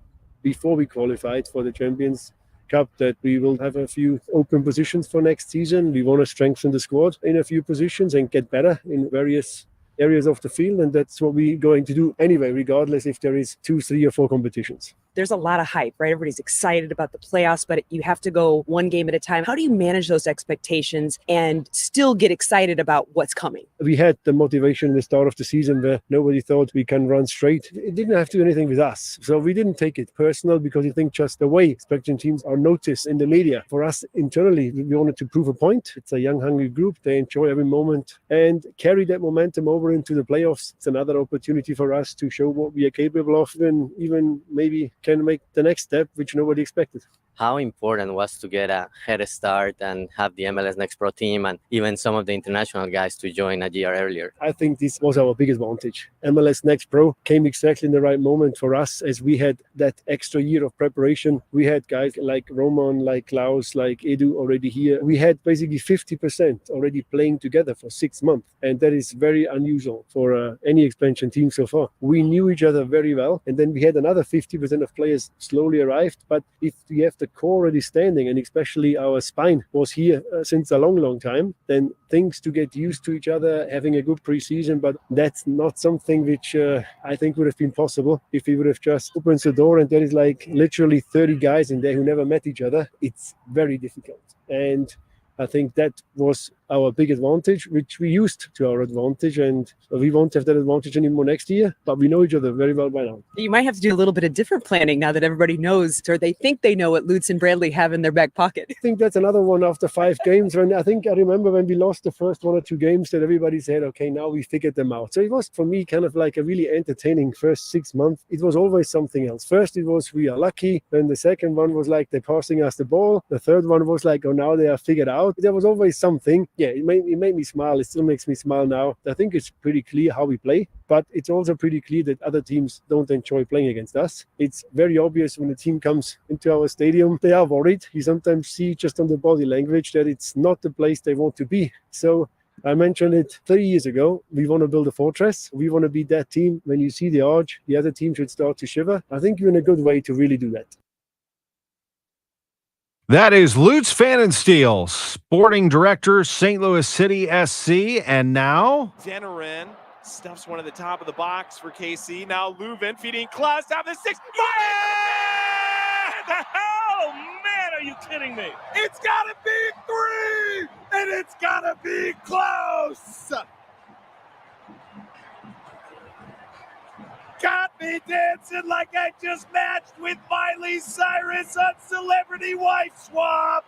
before we qualified for the Champions Cup that we will have a few open positions for next season. We want to strengthen the squad in a few positions and get better in various areas of the field. And that's what we're going to do anyway, regardless if there is 2, 3 or 4 competitions. There's a lot of hype, right? Everybody's excited about the playoffs, but you have to go one game at a time. How do you manage those expectations and still get excited about what's coming? We had the motivation in the start of the season where nobody thought we can run straight. It didn't have to do anything with us. So we didn't take it personal because I think just the way expecting teams are noticed in the media. For us internally, we wanted to prove a point. It's a young, hungry group. They enjoy every moment and carry that momentum over into the playoffs. It's another opportunity for us to show what we are capable of and even maybe can make the next step, which nobody expected. How important was to get a head start and have the MLS Next Pro team and even some of the international guys to join a year earlier? I think this was our biggest advantage. MLS Next Pro came exactly in the right moment for us as we had that extra year of preparation. We had guys like Roman, like Klaus, like Edu already here. We had basically 50% already playing together for 6 months. And that is very unusual for any expansion team so far. We knew each other very well. And then we had another 50% of players slowly arrived. But if we have the core already standing, and especially our spine was here since a long time, then things to get used to each other, having a good preseason, but that's not something which I think would have been possible if we would have just opened the door and there is like literally 30 guys in there who never met each other. It's very difficult. And I think that was our big advantage, which we used to our advantage, and we won't have that advantage anymore next year. But we know each other very well by now. You might have to do a little bit of different planning now that everybody knows, or they think they know what Lutz and Bradley have in their back pocket. I think that's another one after 5 games. When I remember when we lost the first 1 or 2 games that everybody said, okay, now we figured them out. So it was for me kind of like a really entertaining first 6 months. It was always something else. First it was we are lucky. Then the second one was like they're passing us the ball. The third one was like, oh, now they are figured out. There was always something. Yeah, it made me smile. It still makes me smile now. I think it's pretty clear how we play, but it's also pretty clear that other teams don't enjoy playing against us. It's very obvious when a team comes into our stadium, they are worried. You sometimes see just on the body language that it's not the place they want to be. So I mentioned it 3 years ago. We want to build a fortress. We want to be that team. When you see the arch, the other team should start to shiver. I think you're in a good way to really do that. That is Lutz Pfannenstiel, sporting director, St. Louis City SC. And now Ackerman stuffs one at the top of the box for KC. Now Leuven feeding Klaus down the 6. Fire! Oh, man, are you kidding me? It's got to be 3, and it's got to be close. Got me dancing like I just matched with Miley Cyrus on Celebrity Wife Swap.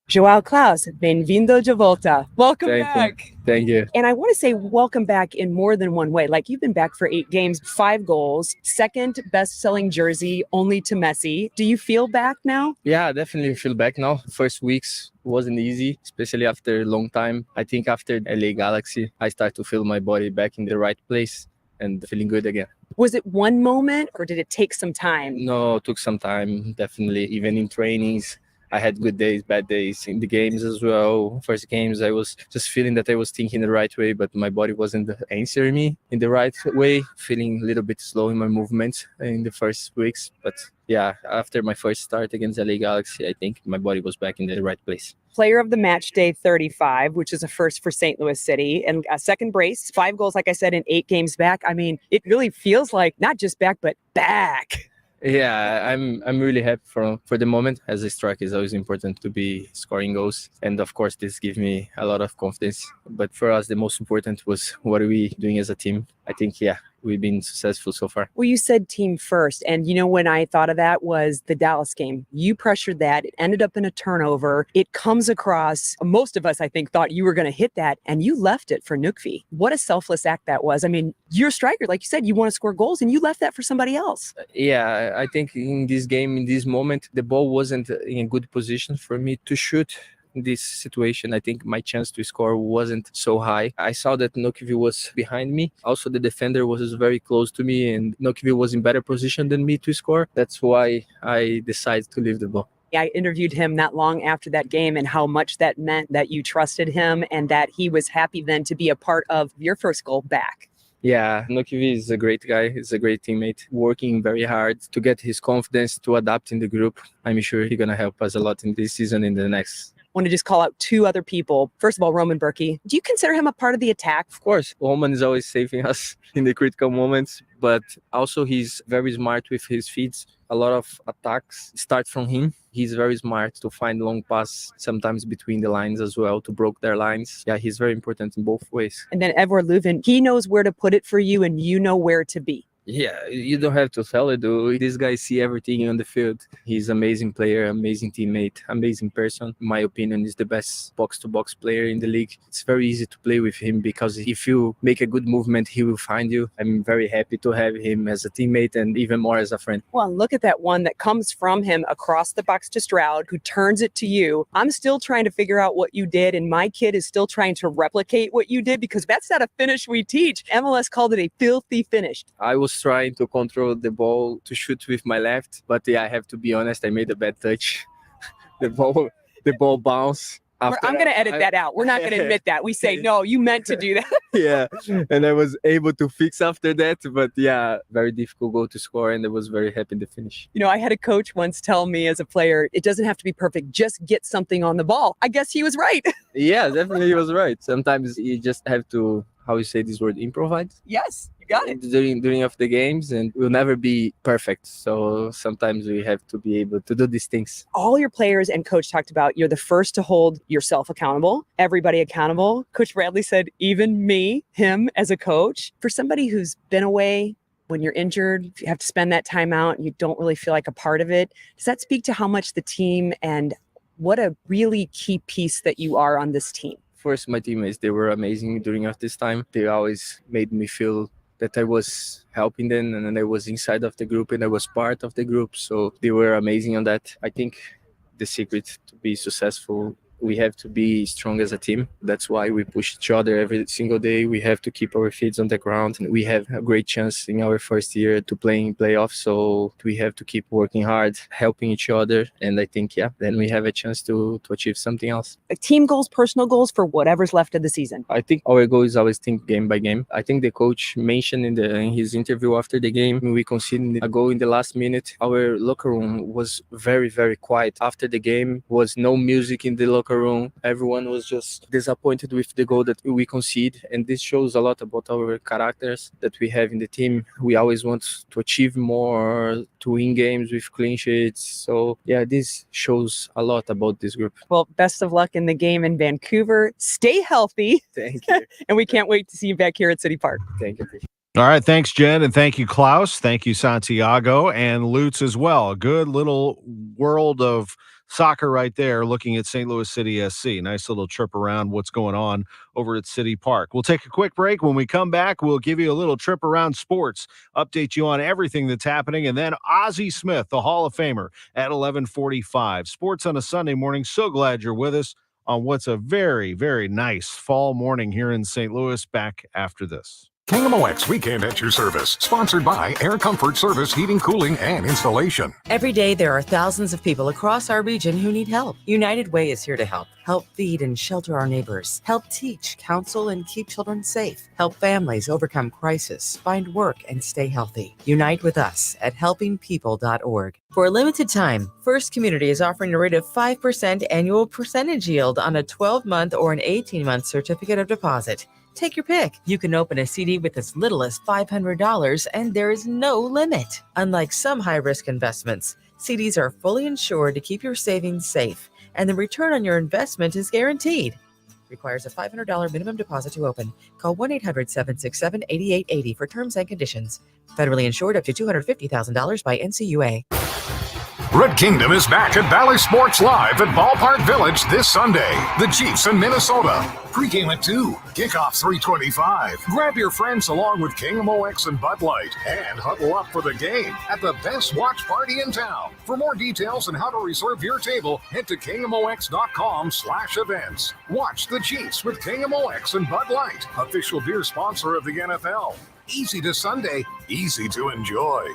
Joao Klaus, bem-vindo de volta. Welcome back. Thank you. And I want to say welcome back in more than one way. Like, you've been back for 8 games, 5 goals, second best-selling jersey, only to Messi. Do you feel back now? Yeah, I definitely feel back now. First weeks wasn't easy, especially after a long time. I think after LA Galaxy, I start to feel my body back in the right place and feeling good again. Was it one moment or did it take some time? No, it took some time, definitely. Even in trainings, I had good days, bad days in the games as well. First games, I was just feeling that I was thinking the right way, but my body wasn't answering me in the right way, feeling a little bit slow in my movements in the first weeks. But yeah, after my first start against LA Galaxy, I think my body was back in the right place. Player of the match day 35, which is a first for St. Louis City, and a second brace, 5 goals, like I said, in 8 games back. I mean, it really feels like not just back, but back. Yeah, I'm really happy for the moment. As a striker, it's always important to be scoring goals. And of course, this gives me a lot of confidence. But for us, the most important was what are we doing as a team? I think, yeah, we've been successful so far. Well, you said team first. And, when I thought of that was the Dallas game. You pressured that. It ended up in a turnover. It comes across, most of us, I think, thought you were going to hit that. And you left it for Nukvi. What a selfless act that was. I mean, you're a striker. Like you said, you want to score goals and you left that for somebody else. Yeah, I think in this game, in this moment, the ball wasn't in a good position for me to shoot. In this situation, I think my chance to score wasn't so high. I saw that Nokvi was behind me. Also, the defender was very close to me and Nokvi was in better position than me to score. That's why I decided to leave the ball. I interviewed him not long after that game and how much that meant that you trusted him and that he was happy then to be a part of your first goal back. Yeah, Nokvi is a great guy. He's a great teammate, working very hard to get his confidence to adapt in the group. I'm sure he's going to help us a lot in this season and the next. I want to just call out 2 other people. First of all, Roman Berkey. Do you consider him a part of the attack? Of course. Roman is always saving us in the critical moments, but also he's very smart with his feet. A lot of attacks start from him. He's very smart to find long pass, sometimes between the lines as well, to break their lines. Yeah, he's very important in both ways. And then Edward Leuven, he knows where to put it for you and you know where to be. Yeah, you don't have to tell it, though. This guy see everything on the field. He's an amazing player, amazing teammate, amazing person. In my opinion, he's the best box-to-box player in the league. It's very easy to play with him because if you make a good movement, he will find you. I'm very happy to have him as a teammate and even more as a friend. Well, look at that one that comes from him across the box to Stroud, who turns it to you. I'm still trying to figure out what you did, and my kid is still trying to replicate what you did because that's not a finish we teach. MLS called it a filthy finish. I was trying to control the ball to shoot with my left, but yeah, I have to be honest, I made a bad touch. the ball bounced. I'm going to edit that out. We're not going to admit that. We say, no, you meant to do that. Yeah, and I was able to fix after that, but yeah, very difficult goal to score, and I was very happy to finish. I had a coach once tell me as a player, it doesn't have to be perfect, just get something on the ball. I guess he was right. Yeah, definitely he was right. Sometimes you just have to how you say this word, improvised. Yes, you got it. During of the games, and we'll never be perfect. So sometimes we have to be able to do these things. All your players and coach talked about you're the first to hold yourself accountable, everybody accountable. Coach Bradley said, even me, him as a coach. For somebody who's been away, when you're injured, if you have to spend that time out and you don't really feel like a part of it, does that speak to how much the team and what a really key piece that you are on this team? First, my teammates, they were amazing during of this time. They always made me feel that I was helping them and then I was inside of the group and I was part of the group. So they were amazing on that. I think the secret to be successful, we have to be strong as a team. That's why we push each other every single day. We have to keep our feet on the ground. And we have a great chance in our first year to play in playoffs. So we have to keep working hard, helping each other. And I think, then we have a chance to achieve something else. Team goals, personal goals for whatever's left of the season. I think our goal is always think game by game. I think the coach mentioned in his interview after the game, when we conceded a goal in the last minute, our locker room was very, very quiet. After the game, was no music in the locker room. Everyone was just disappointed with the goal that we concede. And this shows a lot about our characters that we have in the team. We always want to achieve more, to win games with clean sheets. So this shows a lot about this group. Well, best of luck in the game in Vancouver. Stay healthy. Thank you. And we can't wait to see you back here at City Park. Thank you. All right. Thanks, Jen. And thank you, Klaus. Thank you, Santiago and Lutz as well. A good little world of soccer right there, looking at St. Louis City SC. Nice little trip around what's going on over at City Park. We'll take a quick break. When we come back, we'll give you a little trip around sports, update you on everything that's happening, and then Ozzie Smith, the Hall of Famer, at 11:45. Sports on a Sunday morning. So glad you're with us on what's a very, very nice fall morning here in St. Louis. Back after this. KMOX Weekend at your service, sponsored by Air Comfort Service Heating, Cooling, and Installation. Every day, there are thousands of people across our region who need help. United Way is here to help. Help feed and shelter our neighbors. Help teach, counsel, and keep children safe. Help families overcome crisis, find work, and stay healthy. Unite with us at helpingpeople.org. For a limited time, First Community is offering a rate of 5% annual percentage yield on a 12-month or an 18-month certificate of deposit. Take your pick. You can open a CD with as little as $500, and there is no limit. Unlike some high-risk investments, CDs are fully insured to keep your savings safe, and the return on your investment is guaranteed. Requires a $500 minimum deposit to open. Call 1-800-767-8880 for terms and conditions. Federally insured up to $250,000 by NCUA. Red Kingdom is back at Valley Sports Live at Ballpark Village this Sunday. The Chiefs in Minnesota. Pregame at 2, kickoff 3:25. Grab your friends along with KMOX and Bud Light and huddle up for the game at the best watch party in town. For more details on how to reserve your table, head to KMOX.com/events. Watch the Chiefs with KMOX and Bud Light, official beer sponsor of the NFL. Easy to Sunday, easy to enjoy.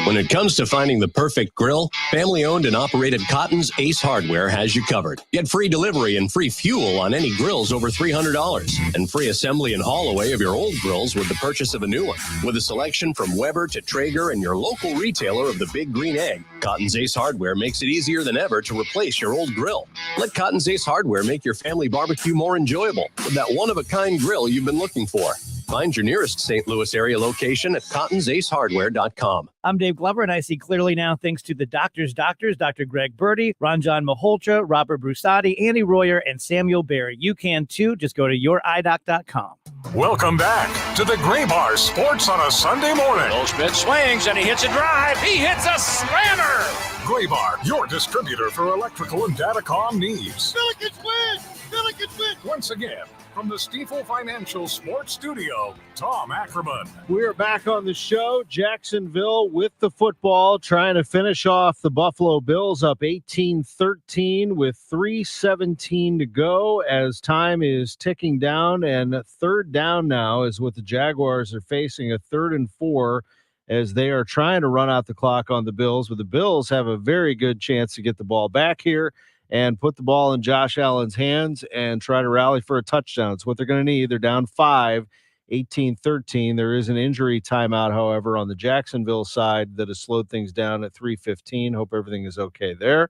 When it comes to finding the perfect grill, family-owned and operated Cotton's Ace Hardware has you covered. Get free delivery and free fuel on any grills over $300, and free assembly and haul away of your old grills with the purchase of a new one. With a selection from Weber to Traeger and your local retailer of the Big Green Egg, Cotton's Ace Hardware makes it easier than ever to replace your old grill. Let Cotton's Ace Hardware make your family barbecue more enjoyable with that one-of-a-kind grill you've been looking for. Find your nearest St. Louis area location at cottonsacehardware.com. I'm Dave Glover, and I see clearly now thanks to the doctors, Dr. Greg Birdie, Ranjan Malhotra, Robert Brusati, Andy Royer, and Samuel Barry. You can too. Just go to youridoc.com. Welcome back to the Gray Bar Sports on a Sunday morning. Goldschmidt swings and he hits a drive. He hits a slammer. Gray Bar, your distributor for electrical and datacom needs. Billikens win. Billikens win. Once again, from the Stifel Financial Sports Studio, Tom Ackerman. We're back on the show. Jacksonville with the football, trying to finish off the Buffalo Bills up 18-13 with 3:17 to go as time is ticking down. And third down now is what the Jaguars are facing, a 3rd and 4, as they are trying to run out the clock on the Bills. But the Bills have a very good chance to get the ball back here and put the ball in Josh Allen's hands and try to rally for a touchdown. It's what they're going to need. They're down 5, 18-13. There is an injury timeout, however, on the Jacksonville side that has slowed things down at 3:15. Hope everything is okay there.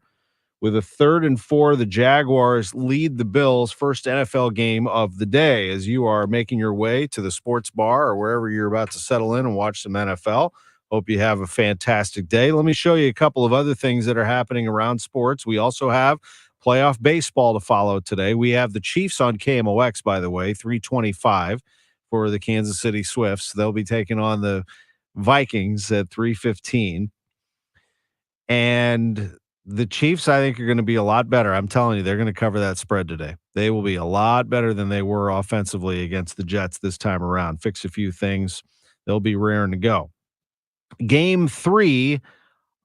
With a 3rd and 4, the Jaguars lead the Bills. First NFL game of the day as you are making your way to the sports bar or wherever you're about to settle in and watch some NFL. Hope you have a fantastic day. Let me show you a couple of other things that are happening around sports. We also have playoff baseball to follow today. We have the Chiefs on KMOX, by the way, 325 for the Kansas City Swifts. They'll be taking on the Vikings at 3:15. And the Chiefs, I think, are going to be a lot better. I'm telling you, they're going to cover that spread today. They will be a lot better than they were offensively against the Jets this time around. Fix a few things. They'll be raring to go. Game 2,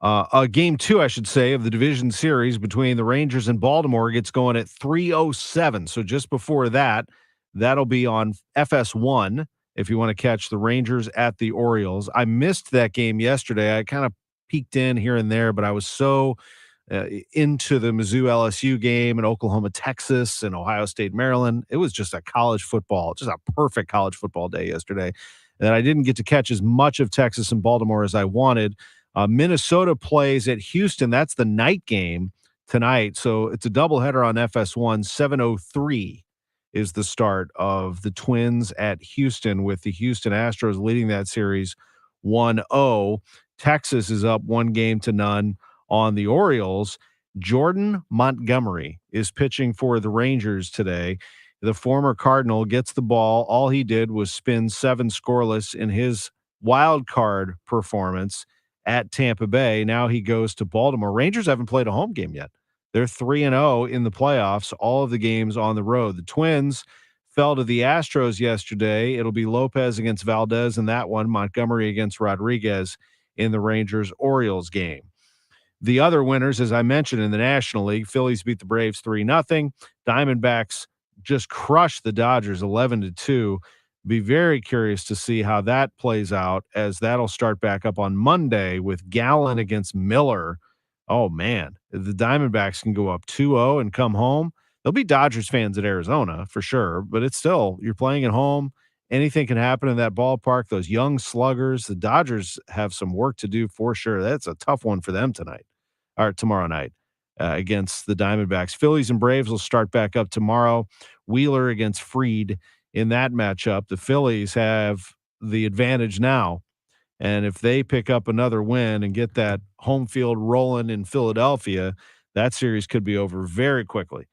I should say, of the division series between the Rangers and Baltimore gets going at 3:07. So just before that, that'll be on FS1 if you want to catch the Rangers at the Orioles. I missed that game yesterday. I kind of peeked in here and there, but I was so into the Mizzou LSU game and Oklahoma, Texas, and Ohio State, Maryland. It was just a college football, just a perfect college football day yesterday. And I didn't get to catch as much of Texas and Baltimore as I wanted. Minnesota plays at Houston. That's the night game tonight. So it's a doubleheader on FS1. 7:03 is the start of the Twins at Houston, with the Houston Astros leading that series 1-0. Texas is up 1-0 on the Orioles. Jordan Montgomery is pitching for the Rangers today. The former Cardinal gets the ball. All he did was spin 7 scoreless in his wild card performance at Tampa Bay. Now he goes to Baltimore. Rangers haven't played a home game yet. They're 3-0 in the playoffs, all of the games on the road. The Twins fell to the Astros yesterday. It'll be Lopez against Valdez in that one, Montgomery against Rodriguez in the Rangers-Orioles game. The other winners, as I mentioned, in the National League, Phillies beat the Braves 3-0. Diamondbacks just crushed the Dodgers 11-2. Be very curious to see how that plays out, as that'll start back up on Monday with Gallen against Miller. Oh, man, the Diamondbacks can go up 2-0 and come home. There'll be Dodgers fans at Arizona for sure, but it's still, you're playing at home. Anything can happen in that ballpark. Those young sluggers, the Dodgers have some work to do for sure. That's a tough one for them tomorrow night against the Diamondbacks. Phillies and Braves will start back up tomorrow. Wheeler against Fried in that matchup. The Phillies have the advantage now, and if they pick up another win and get that home field rolling in Philadelphia, that series could be over very quickly.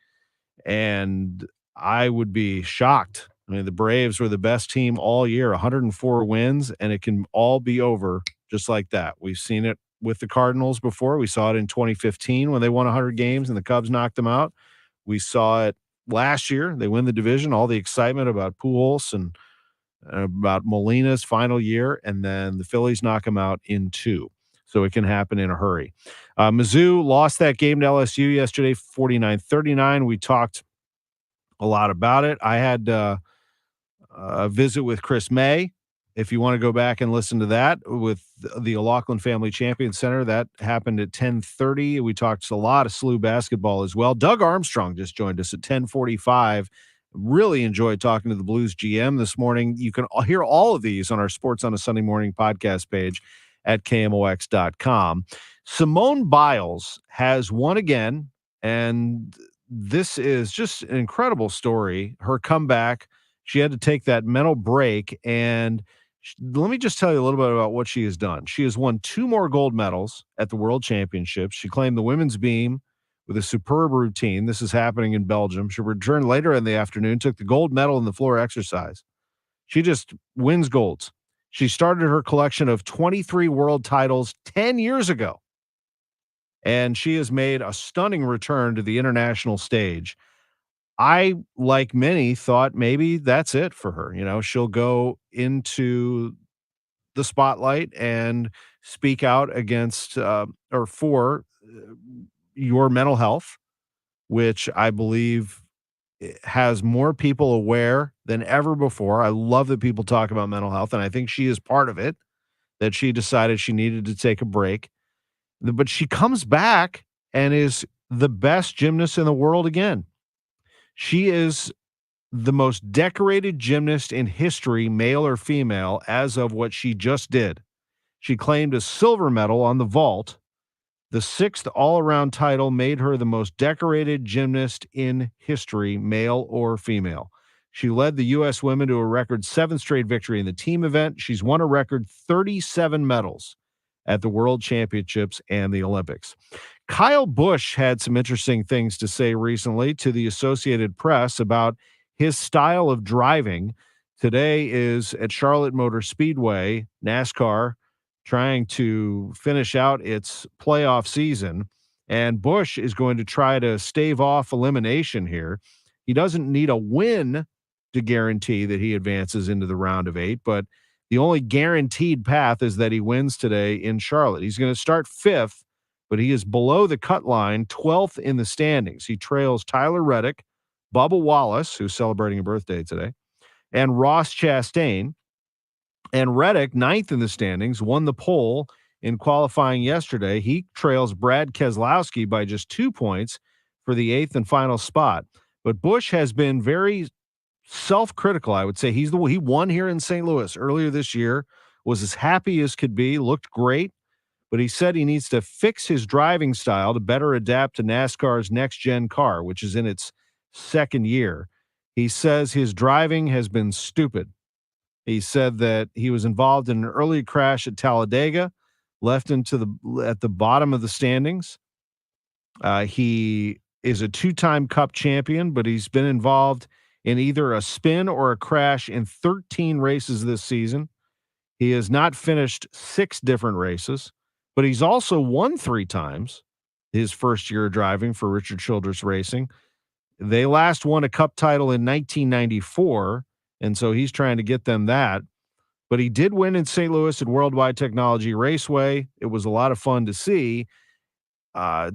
And I would be shocked. I mean, the Braves were the best team all year, 104 wins, and it can all be over just like that. We've seen it with the Cardinals before. We saw it in 2015 when they won 100 games and the Cubs knocked them out. We saw it last year. They win the division, all the excitement about Pujols and about Molina's final year, and then the Phillies knock them out in 2. So it can happen in a hurry. Mizzou lost that game to LSU yesterday, 49-39. We talked a lot about it. I had a visit with Chris May. If you want to go back and listen to that with the O'Loughlin Family Champion Center, that happened at 10:30. We talked a lot of SLU basketball as well. Doug Armstrong just joined us at 10:45. Really enjoyed talking to the Blues GM this morning. You can hear all of these on our Sports on a Sunday Morning podcast page at KMOX.com. Simone Biles has won again, and this is just an incredible story. Her comeback, she had to take that mental break, and let me just tell you a little bit about what she has done. She has won 2 more gold medals at the World Championships. She claimed the women's beam with a superb routine. This is happening in Belgium. She returned later in the afternoon, took the gold medal in the floor exercise. She just wins golds. She started her collection of 23 world titles 10 years ago, and she has made a stunning return to the international stage. I, like many, thought maybe that's it for her. You know, she'll go into the spotlight and speak out against or for your mental health, which I believe has more people aware than ever before. I love that people talk about mental health, and I think she is part of it, that she decided she needed to take a break. But she comes back and is the best gymnast in the world again. She is the most decorated gymnast in history, male or female, as of what she just did. She claimed a silver medal on the vault. The 6th all-around title made her the most decorated gymnast in history, male or female. She led the U.S. women to a record 7th straight victory in the team event. She's won a record 37 medals at the World Championships and the Olympics. Kyle Busch had some interesting things to say recently to the Associated Press about his style of driving. Today is at Charlotte Motor Speedway, NASCAR, trying to finish out its playoff season, and Busch is going to try to stave off elimination here. He doesn't need a win to guarantee that he advances into the round of 8, but the only guaranteed path is that he wins today in Charlotte. He's going to start 5th, but he is below the cut line, 12th in the standings. He trails Tyler Reddick, Bubba Wallace, who's celebrating a birthday today, and Ross Chastain. And Reddick, 9th in the standings, won the pole in qualifying yesterday. He trails Brad Keselowski by just 2 points for the 8th and final spot. But Busch has been very self-critical, I would say. He won here in St. Louis earlier this year, was as happy as could be, looked great, but he said he needs to fix his driving style to better adapt to NASCAR's next-gen car, which is in its 2nd year. He says his driving has been stupid. He said that he was involved in an early crash at Talladega, left at the bottom of the standings. He is a 2-time Cup champion, but he's been involved in either a spin or a crash in 13 races this season. He has not finished 6 different races, but he's also won 3 times his first year of driving for Richard Childress Racing. They last won a Cup title in 1994, and so he's trying to get them that. But he did win in St. Louis at Worldwide Technology Raceway. It was a lot of fun to see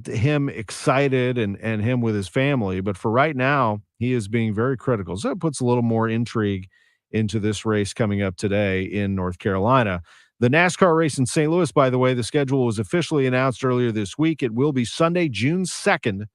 him excited and him with his family. But for right now, he is being very critical. So it puts a little more intrigue into this race coming up today in North Carolina. The NASCAR race in St. Louis, by the way, the schedule was officially announced earlier this week. It will be Sunday, June 2nd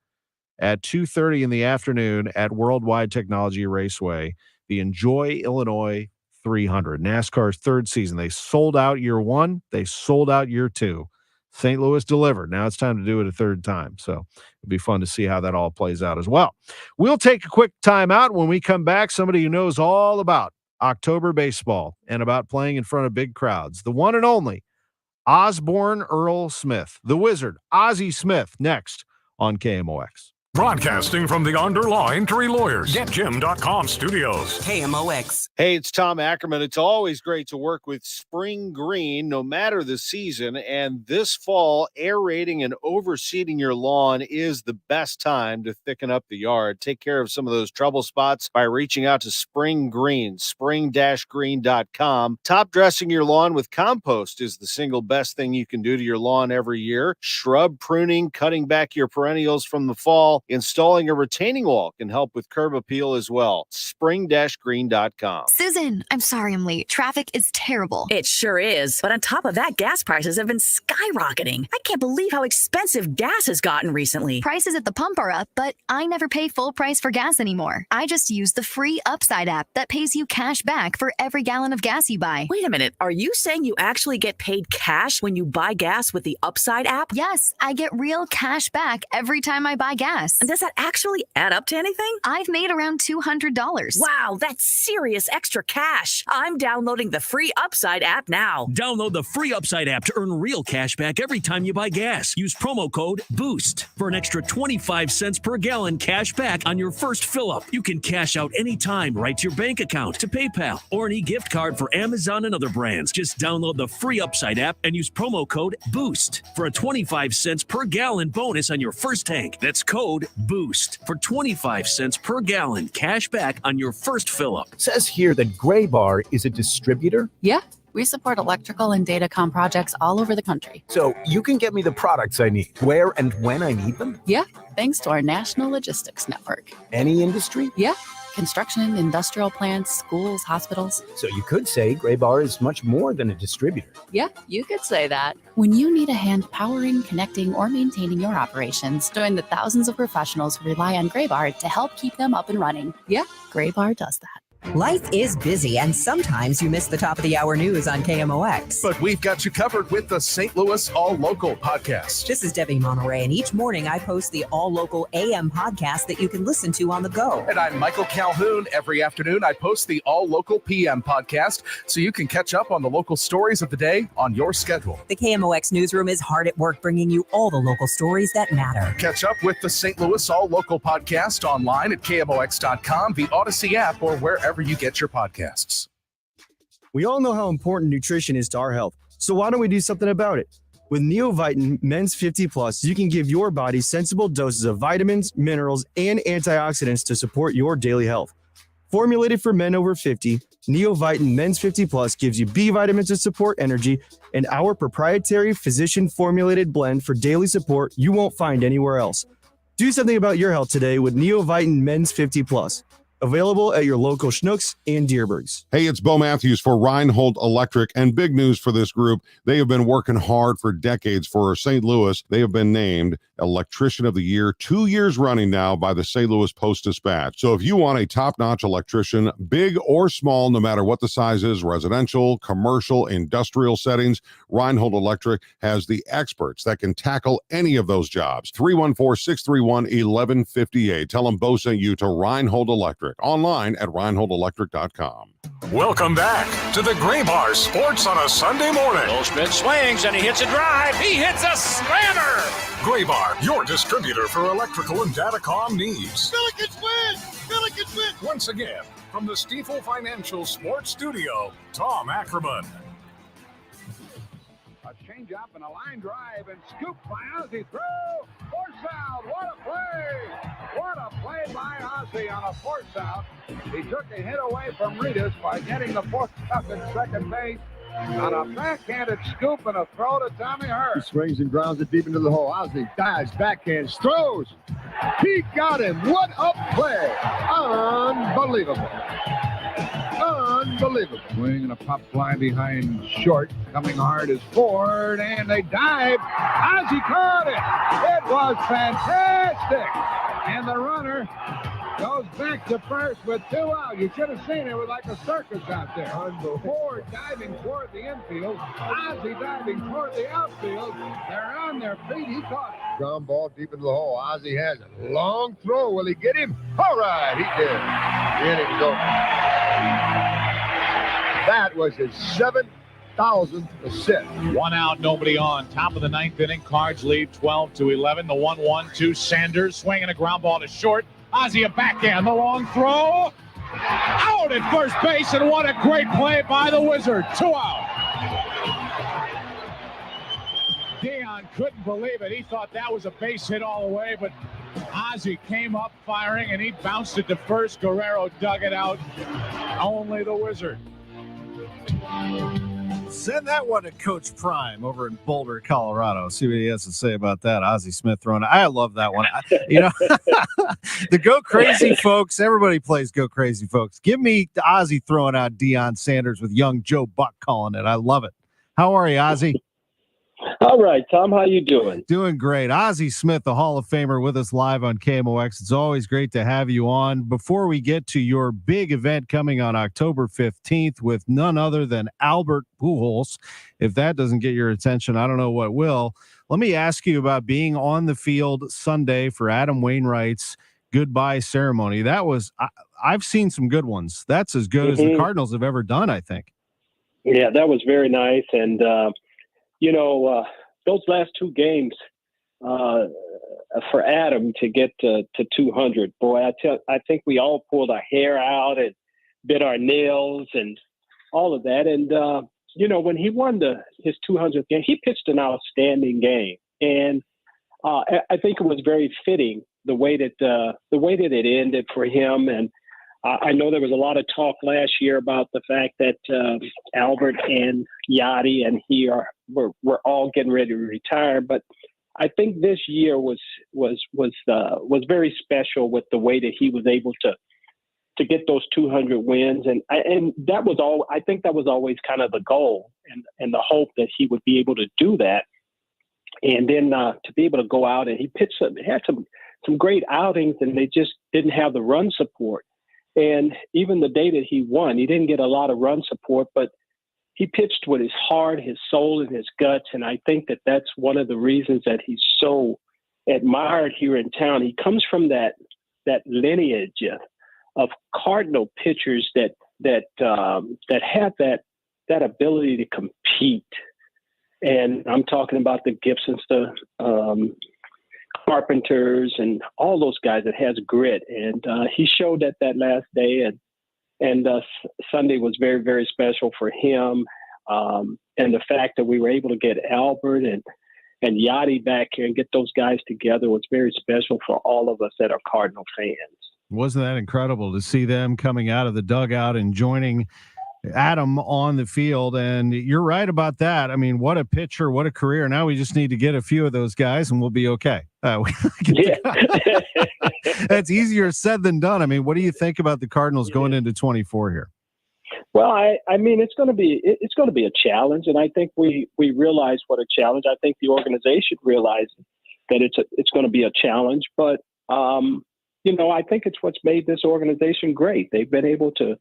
at 2:30 in the afternoon at Worldwide Technology Raceway, the Enjoy Illinois 300. NASCAR's 3rd season. They sold out year 1. They sold out year 2. St. Louis delivered. Now it's time to do it a 3rd time. So it'll be fun to see how that all plays out as well. We'll take a quick time out. When we come back, somebody who knows all about October baseball and about playing in front of big crowds, the one and only Osborne Earl Smith, the Wizard, Ozzie Smith, next on KMOX. Broadcasting from the Underlaw Injury Lawyers, GetJim.com studios. KMOX. Hey, it's Tom Ackerman. It's always great to work with Spring Green, no matter the season. And this fall, aerating and overseeding your lawn is the best time to thicken up the yard. Take care of some of those trouble spots by reaching out to Spring Green, spring-green.com. Top dressing your lawn with compost is the single best thing you can do to your lawn every year. Shrub pruning, cutting back your perennials from the fall. Installing a retaining wall can help with curb appeal as well. Spring-green.com. Susan, I'm sorry I'm late. Traffic is terrible. It sure is. But on top of that, gas prices have been skyrocketing. I can't believe how expensive gas has gotten recently. Prices at the pump are up, but I never pay full price for gas anymore. I just use the free Upside app that pays you cash back for every gallon of gas you buy. Wait a minute. Are you saying you actually get paid cash when you buy gas with the Upside app? Yes, I get real cash back every time I buy gas. And does that actually add up to anything? I've made around $200. Wow, that's serious extra cash. I'm downloading the free Upside app now. Download the free Upside app to earn real cash back every time you buy gas. Use promo code BOOST for an extra 25 cents per gallon cash back on your first fill-up. You can cash out anytime right to your bank account, to PayPal, or an e-gift card for Amazon and other brands. Just download the free Upside app and use promo code BOOST for a 25 cents per gallon bonus on your first tank. That's code BOOST for 25 cents per gallon cash back on your first fill-up. Says here that Gray Bar is a distributor. Yeah, we support electrical and datacom projects all over the country. So you can get me the products I need, where and when I need them? Yeah, thanks to our national logistics network. Any industry? Yeah, construction, industrial plants, schools, hospitals. So you could say Gray Bar is much more than a distributor. Yeah, you could say that. When you need a hand powering, connecting, or maintaining your operations, join the thousands of professionals who rely on Gray Bar to help keep them up and running. Yeah, Gray Bar does that. Life is busy, and sometimes you miss the top of the hour news on KMOX. But we've got you covered with the St. Louis All Local podcast. This is Debbie Monterey, and each morning I post the All Local AM podcast that you can listen to on the go. And I'm Michael Calhoun. Every afternoon I post the All Local PM podcast so you can catch up on the local stories of the day on your schedule. The KMOX newsroom is hard at work bringing you all the local stories that matter. Catch up with the St. Louis All Local podcast online at KMOX.com, the Odyssey app, or wherever you get your podcasts. We all know how important nutrition is to our health, so why don't we do something about it? With Neovitin Men's 50 Plus, you can give your body sensible doses of vitamins, minerals, and antioxidants to support your daily health. Formulated for men over 50, Neovitin Men's 50 Plus gives you B vitamins to support energy and our proprietary physician-formulated blend for daily support you won't find anywhere else. Do something about your health today with Neovitin Men's 50 Plus. Available at your local Schnucks and Deerbergs. Hey, it's Bo Matthews for Reinhold Electric, and big news for this group. They have been working hard for decades for St. Louis. They have been named Electrician of the Year 2 years running now by the St. Louis Post-Dispatch. So if you want a top-notch electrician, big or small, no matter what the size is, residential, commercial, industrial settings, Reinhold Electric has the experts that can tackle any of those jobs. 314-631-1158. Tell them Bo sent you to Reinhold Electric. Online at ReinholdElectric.com. Welcome back to the Gray Bar Sports on a Sunday morning. Goldschmidt swings and he hits a drive. He hits a slammer. Gray Bar, your distributor for electrical and datacom needs. Billikens win. Billikens win. Once again, from the Stifel Financial Sports Studio, Tom Ackerman. A change-up and a line drive and scooped by Ozzie through. Force out. What a play. What a play by Ozzie on a force out. He took a hit away from Reedus by getting the force up in second base. On a backhanded scoop and a throw to Tommy Hurt. He swings and grounds it deep into the hole. Ozzie dives, backhands, throws. He got him. What a play. Unbelievable. Unbelievable. Swing and a pop fly behind short. Coming hard is Ford, and they dive. Ozzie caught it. It was fantastic. And the runner goes back to first with 2 out. You should have seen it was like a circus out there. Ford diving toward the infield. Ozzie diving toward the outfield. They're on their feet. He caught it. Ground ball deep into the hole. Ozzie has it. Long throw. Will he get him? All right, he did. The inning's over. That was his 7,000th assist. 1 out, nobody on. Top of the 9th inning. Cards lead 12-11. The 1-1-2. Sanders swinging a ground ball to short. Ozzie a backhand. The long throw. Out at first base, and what a great play by the Wizard. 2 out. Dion couldn't believe it. He thought that was a base hit all the way, but Ozzie came up firing, and he bounced it to first. Guerrero dug it out. Only the Wizard. Send that one to Coach Prime over in Boulder, Colorado. See what he has to say about that. Ozzie Smith throwing. I love that one. The Go Crazy folks. Everybody plays Go Crazy folks. Give me the Ozzie throwing out Deion Sanders with young Joe Buck calling it. I love it. How are you, Ozzie? All right, Tom. How you doing? Doing great. Ozzie Smith, the Hall of Famer, with us live on KMOX. It's always great to have you on. Before we get to your big event coming on October 15th with none other than Albert Pujols, if that doesn't get your attention, I don't know what will. Let me ask you about being on the field Sunday for Adam Wainwright's goodbye ceremony. That was, I've seen some good ones. That's as good as the Cardinals have ever done, I think. Yeah, that was very nice. And, those last 2 games for Adam to get to 200, boy, I think we all pulled our hair out and bit our nails and all of that. And, when he won his 200th game, he pitched an outstanding game. And I think it was very fitting the way that it ended for him. And I know there was a lot of talk last year about the fact that Albert and Yachty and he were all getting ready to retire, but I think this year was very special with the way that he was able to get those 200 wins, and that was all. I think that was always kind of the goal and the hope that he would be able to do that, and then to be able to go out and he had some great outings, and they just didn't have the run support. And even the day that he won, he didn't get a lot of run support, but he pitched with his heart, his soul, and his guts. And I think that that's one of the reasons that he's so admired here in town. He comes from that lineage of Cardinal pitchers that have that ability to compete. And I'm talking about the Gibsons, the Carpenters, and all those guys that has grit. And he showed that last day. And Sunday was very, very special for him. And the fact that we were able to get Albert and Yachty back here and get those guys together was very special for all of us that are Cardinal fans. Wasn't that incredible to see them coming out of the dugout and joining Adam on the field? And you're right about that. I mean, what a pitcher, what a career. Now we just need to get a few of those guys and we'll be okay. That's easier said than done. I mean, what do you think about the Cardinals going into 24 here? Well, I mean, it's going to be a challenge, and I think we realize what a challenge. I think the organization realizes that it's going to be a challenge, but I think it's what's made this organization great. They've been able to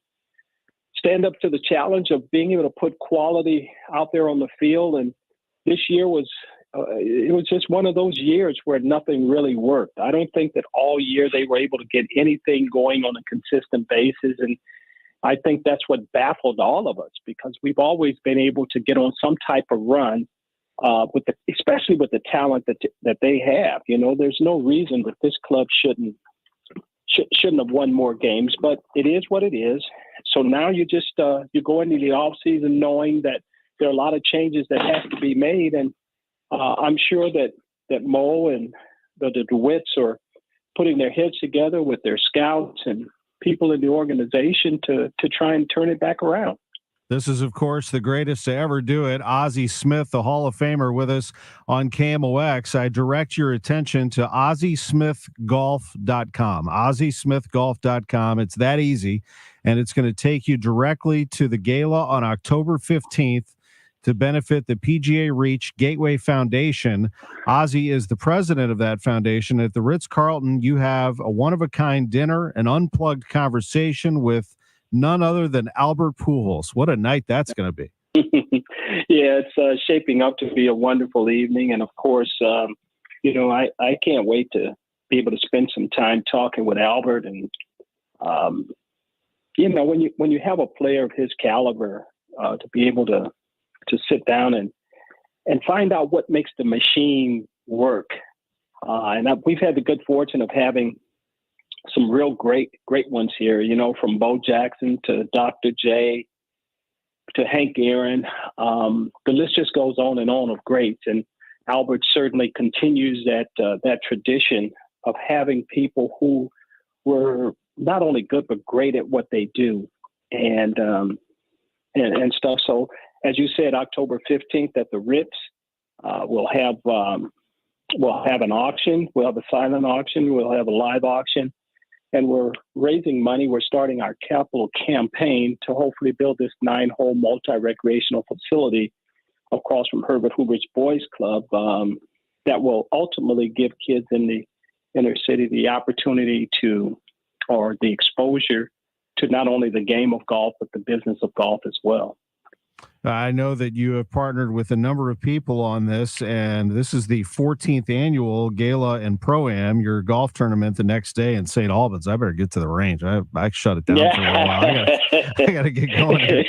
stand up to the challenge of being able to put quality out there on the field, and this year was just one of those years where nothing really worked. I don't think that all year they were able to get anything going on a consistent basis, and I think that's what baffled all of us, because we've always been able to get on some type of run, especially with the talent that they have. There's no reason that this club shouldn't have won more games, but it is what it is. So now you just you go into the offseason knowing that there are a lot of changes that have to be made, and I'm sure that Mo and the DeWitts are putting their heads together with their scouts and people in the organization to try and turn it back around. This is, of course, the greatest to ever do it. Ozzie Smith, the Hall of Famer, with us on KMOX. I direct your attention to OzzieSmithGolf.com. OzzieSmithGolf.com. It's that easy, and it's going to take you directly to the gala on October 15th to benefit the PGA Reach Gateway Foundation. Ozzie is the president of that foundation. At the Ritz-Carlton, you have a one-of-a-kind dinner, an unplugged conversation with none other than Albert Pujols. What a night that's going to be. Yeah, it's shaping up to be a wonderful evening. And, of course, I can't wait to be able to spend some time talking with Albert. And, when you have a player of his caliber, to be able to sit down and find out what makes the machine work. We've had the good fortune of having some real great ones here, from Bo Jackson to Dr. J to Hank Aaron. The list just goes on of greats. And Albert certainly continues that tradition of having people who were not only good, but great at what they do and stuff. So, as you said, October 15th at the Ritz, we'll have an auction. We'll have a silent auction. We'll have a live auction. And we're raising money. We're starting our capital campaign to hopefully build this 9-hole multi-recreational facility across from Herbert Hoover's Boys Club that will ultimately give kids in the inner city the opportunity or the exposure to not only the game of golf, but the business of golf as well. I know that you have partnered with a number of people on this, and this is the 14th annual Gala and Pro-Am, your golf tournament the next day in St. Albans. I better get to the range. I shut it down for a little while. I got to get going here.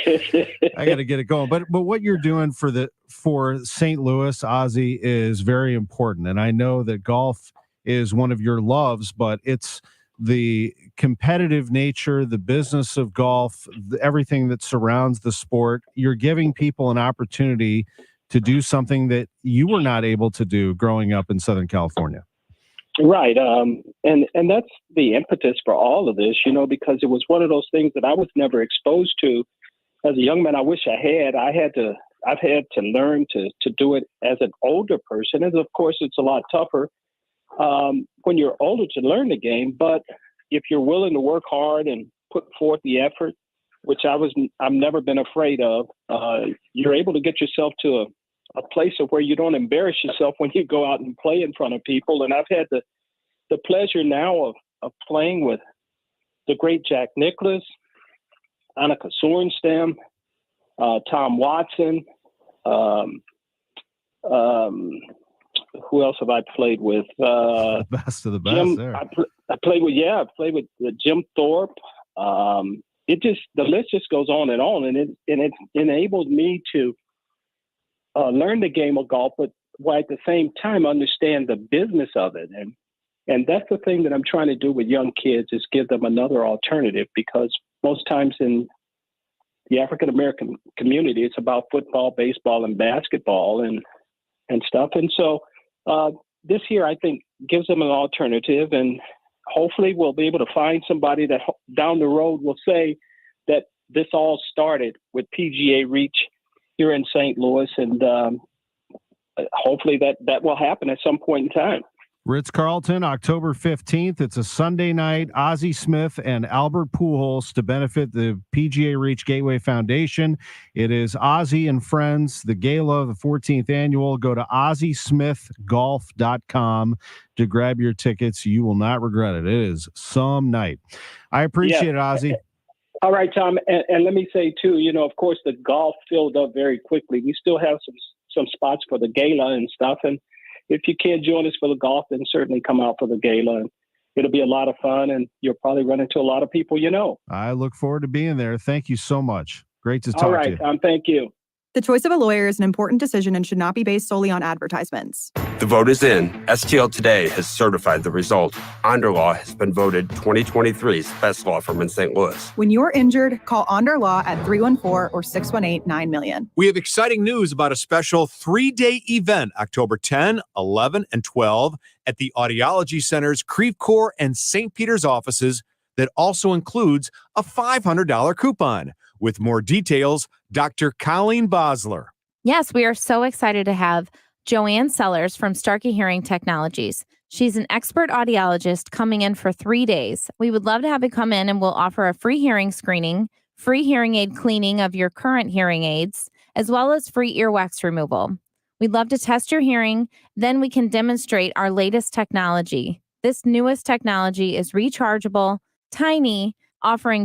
I got to get it going. But what you're doing for St. Louis, Ozzie, is very important. And I know that golf is one of your loves, but it's the competitive nature, the business of golf, everything that surrounds the sport. You're giving people an opportunity to do something that you were not able to do growing up in Southern California. Right. And that's the impetus for all of this, because it was one of those things that I was never exposed to as a young man. I wish I had. I've had to learn to do it as an older person. And of course, it's a lot tougher when you're older to learn the game, but if you're willing to work hard and put forth the effort, which I've never been afraid of, you're able to get yourself to a place of where you don't embarrass yourself when you go out and play in front of people. And I've had the pleasure now of playing with the great Jack Nicklaus, Annika Sorenstam, Tom Watson. Who else have I played with? The best of the best Jim, there. I played with Jim Thorpe. The list just goes on, and it enabled me to learn the game of golf, but while at the same time understand the business of it. And that's the thing that I'm trying to do with young kids, is give them another alternative, because most times in the African American community, it's about football, baseball, and basketball and stuff. And so this year, I think, gives them an alternative, and hopefully we'll be able to find somebody that down the road will say that this all started with PGA Reach here in St. Louis, and hopefully that will happen at some point in time. Ritz-Carlton, October 15th. It's a Sunday night. Ozzie Smith and Albert Pujols to benefit the PGA Reach Gateway Foundation. It is Ozzie and Friends, the gala, the 14th annual. Go to OzzieSmithGolf.com to grab your tickets. You will not regret it. It is some night. I appreciate it, Ozzie. All right, Tom. And let me say, too, of course, the golf filled up very quickly. We still have some spots for the gala and stuff. And if you can't join us for the golf, then certainly come out for the gala. And it'll be a lot of fun, and you'll probably run into a lot of people you know. I look forward to being there. Thank you so much. Great to talk to you. All right, Tom. Thank you. The choice of a lawyer is an important decision and should not be based solely on advertisements. The vote is in. STL Today has certified the result. Onderlaw has been voted 2023's best law firm in St. Louis. When you're injured, call Onder Law at 314 or 618-9000000. We have exciting news about a special 3-day event, October 10, 11, and 12 at the Audiology Center's Creve Coeur and St. Peter's offices that also includes a $500 coupon. With more details, Dr. Colleen Bosler. Yes, we are so excited to have Joanne Sellers from Starkey Hearing Technologies. She's an expert audiologist coming in for 3 days. We would love to have you come in, and we'll offer a free hearing screening, free hearing aid cleaning of your current hearing aids, as well as free earwax removal. We'd love to test your hearing. Then we can demonstrate our latest technology. This newest technology is rechargeable, tiny, offering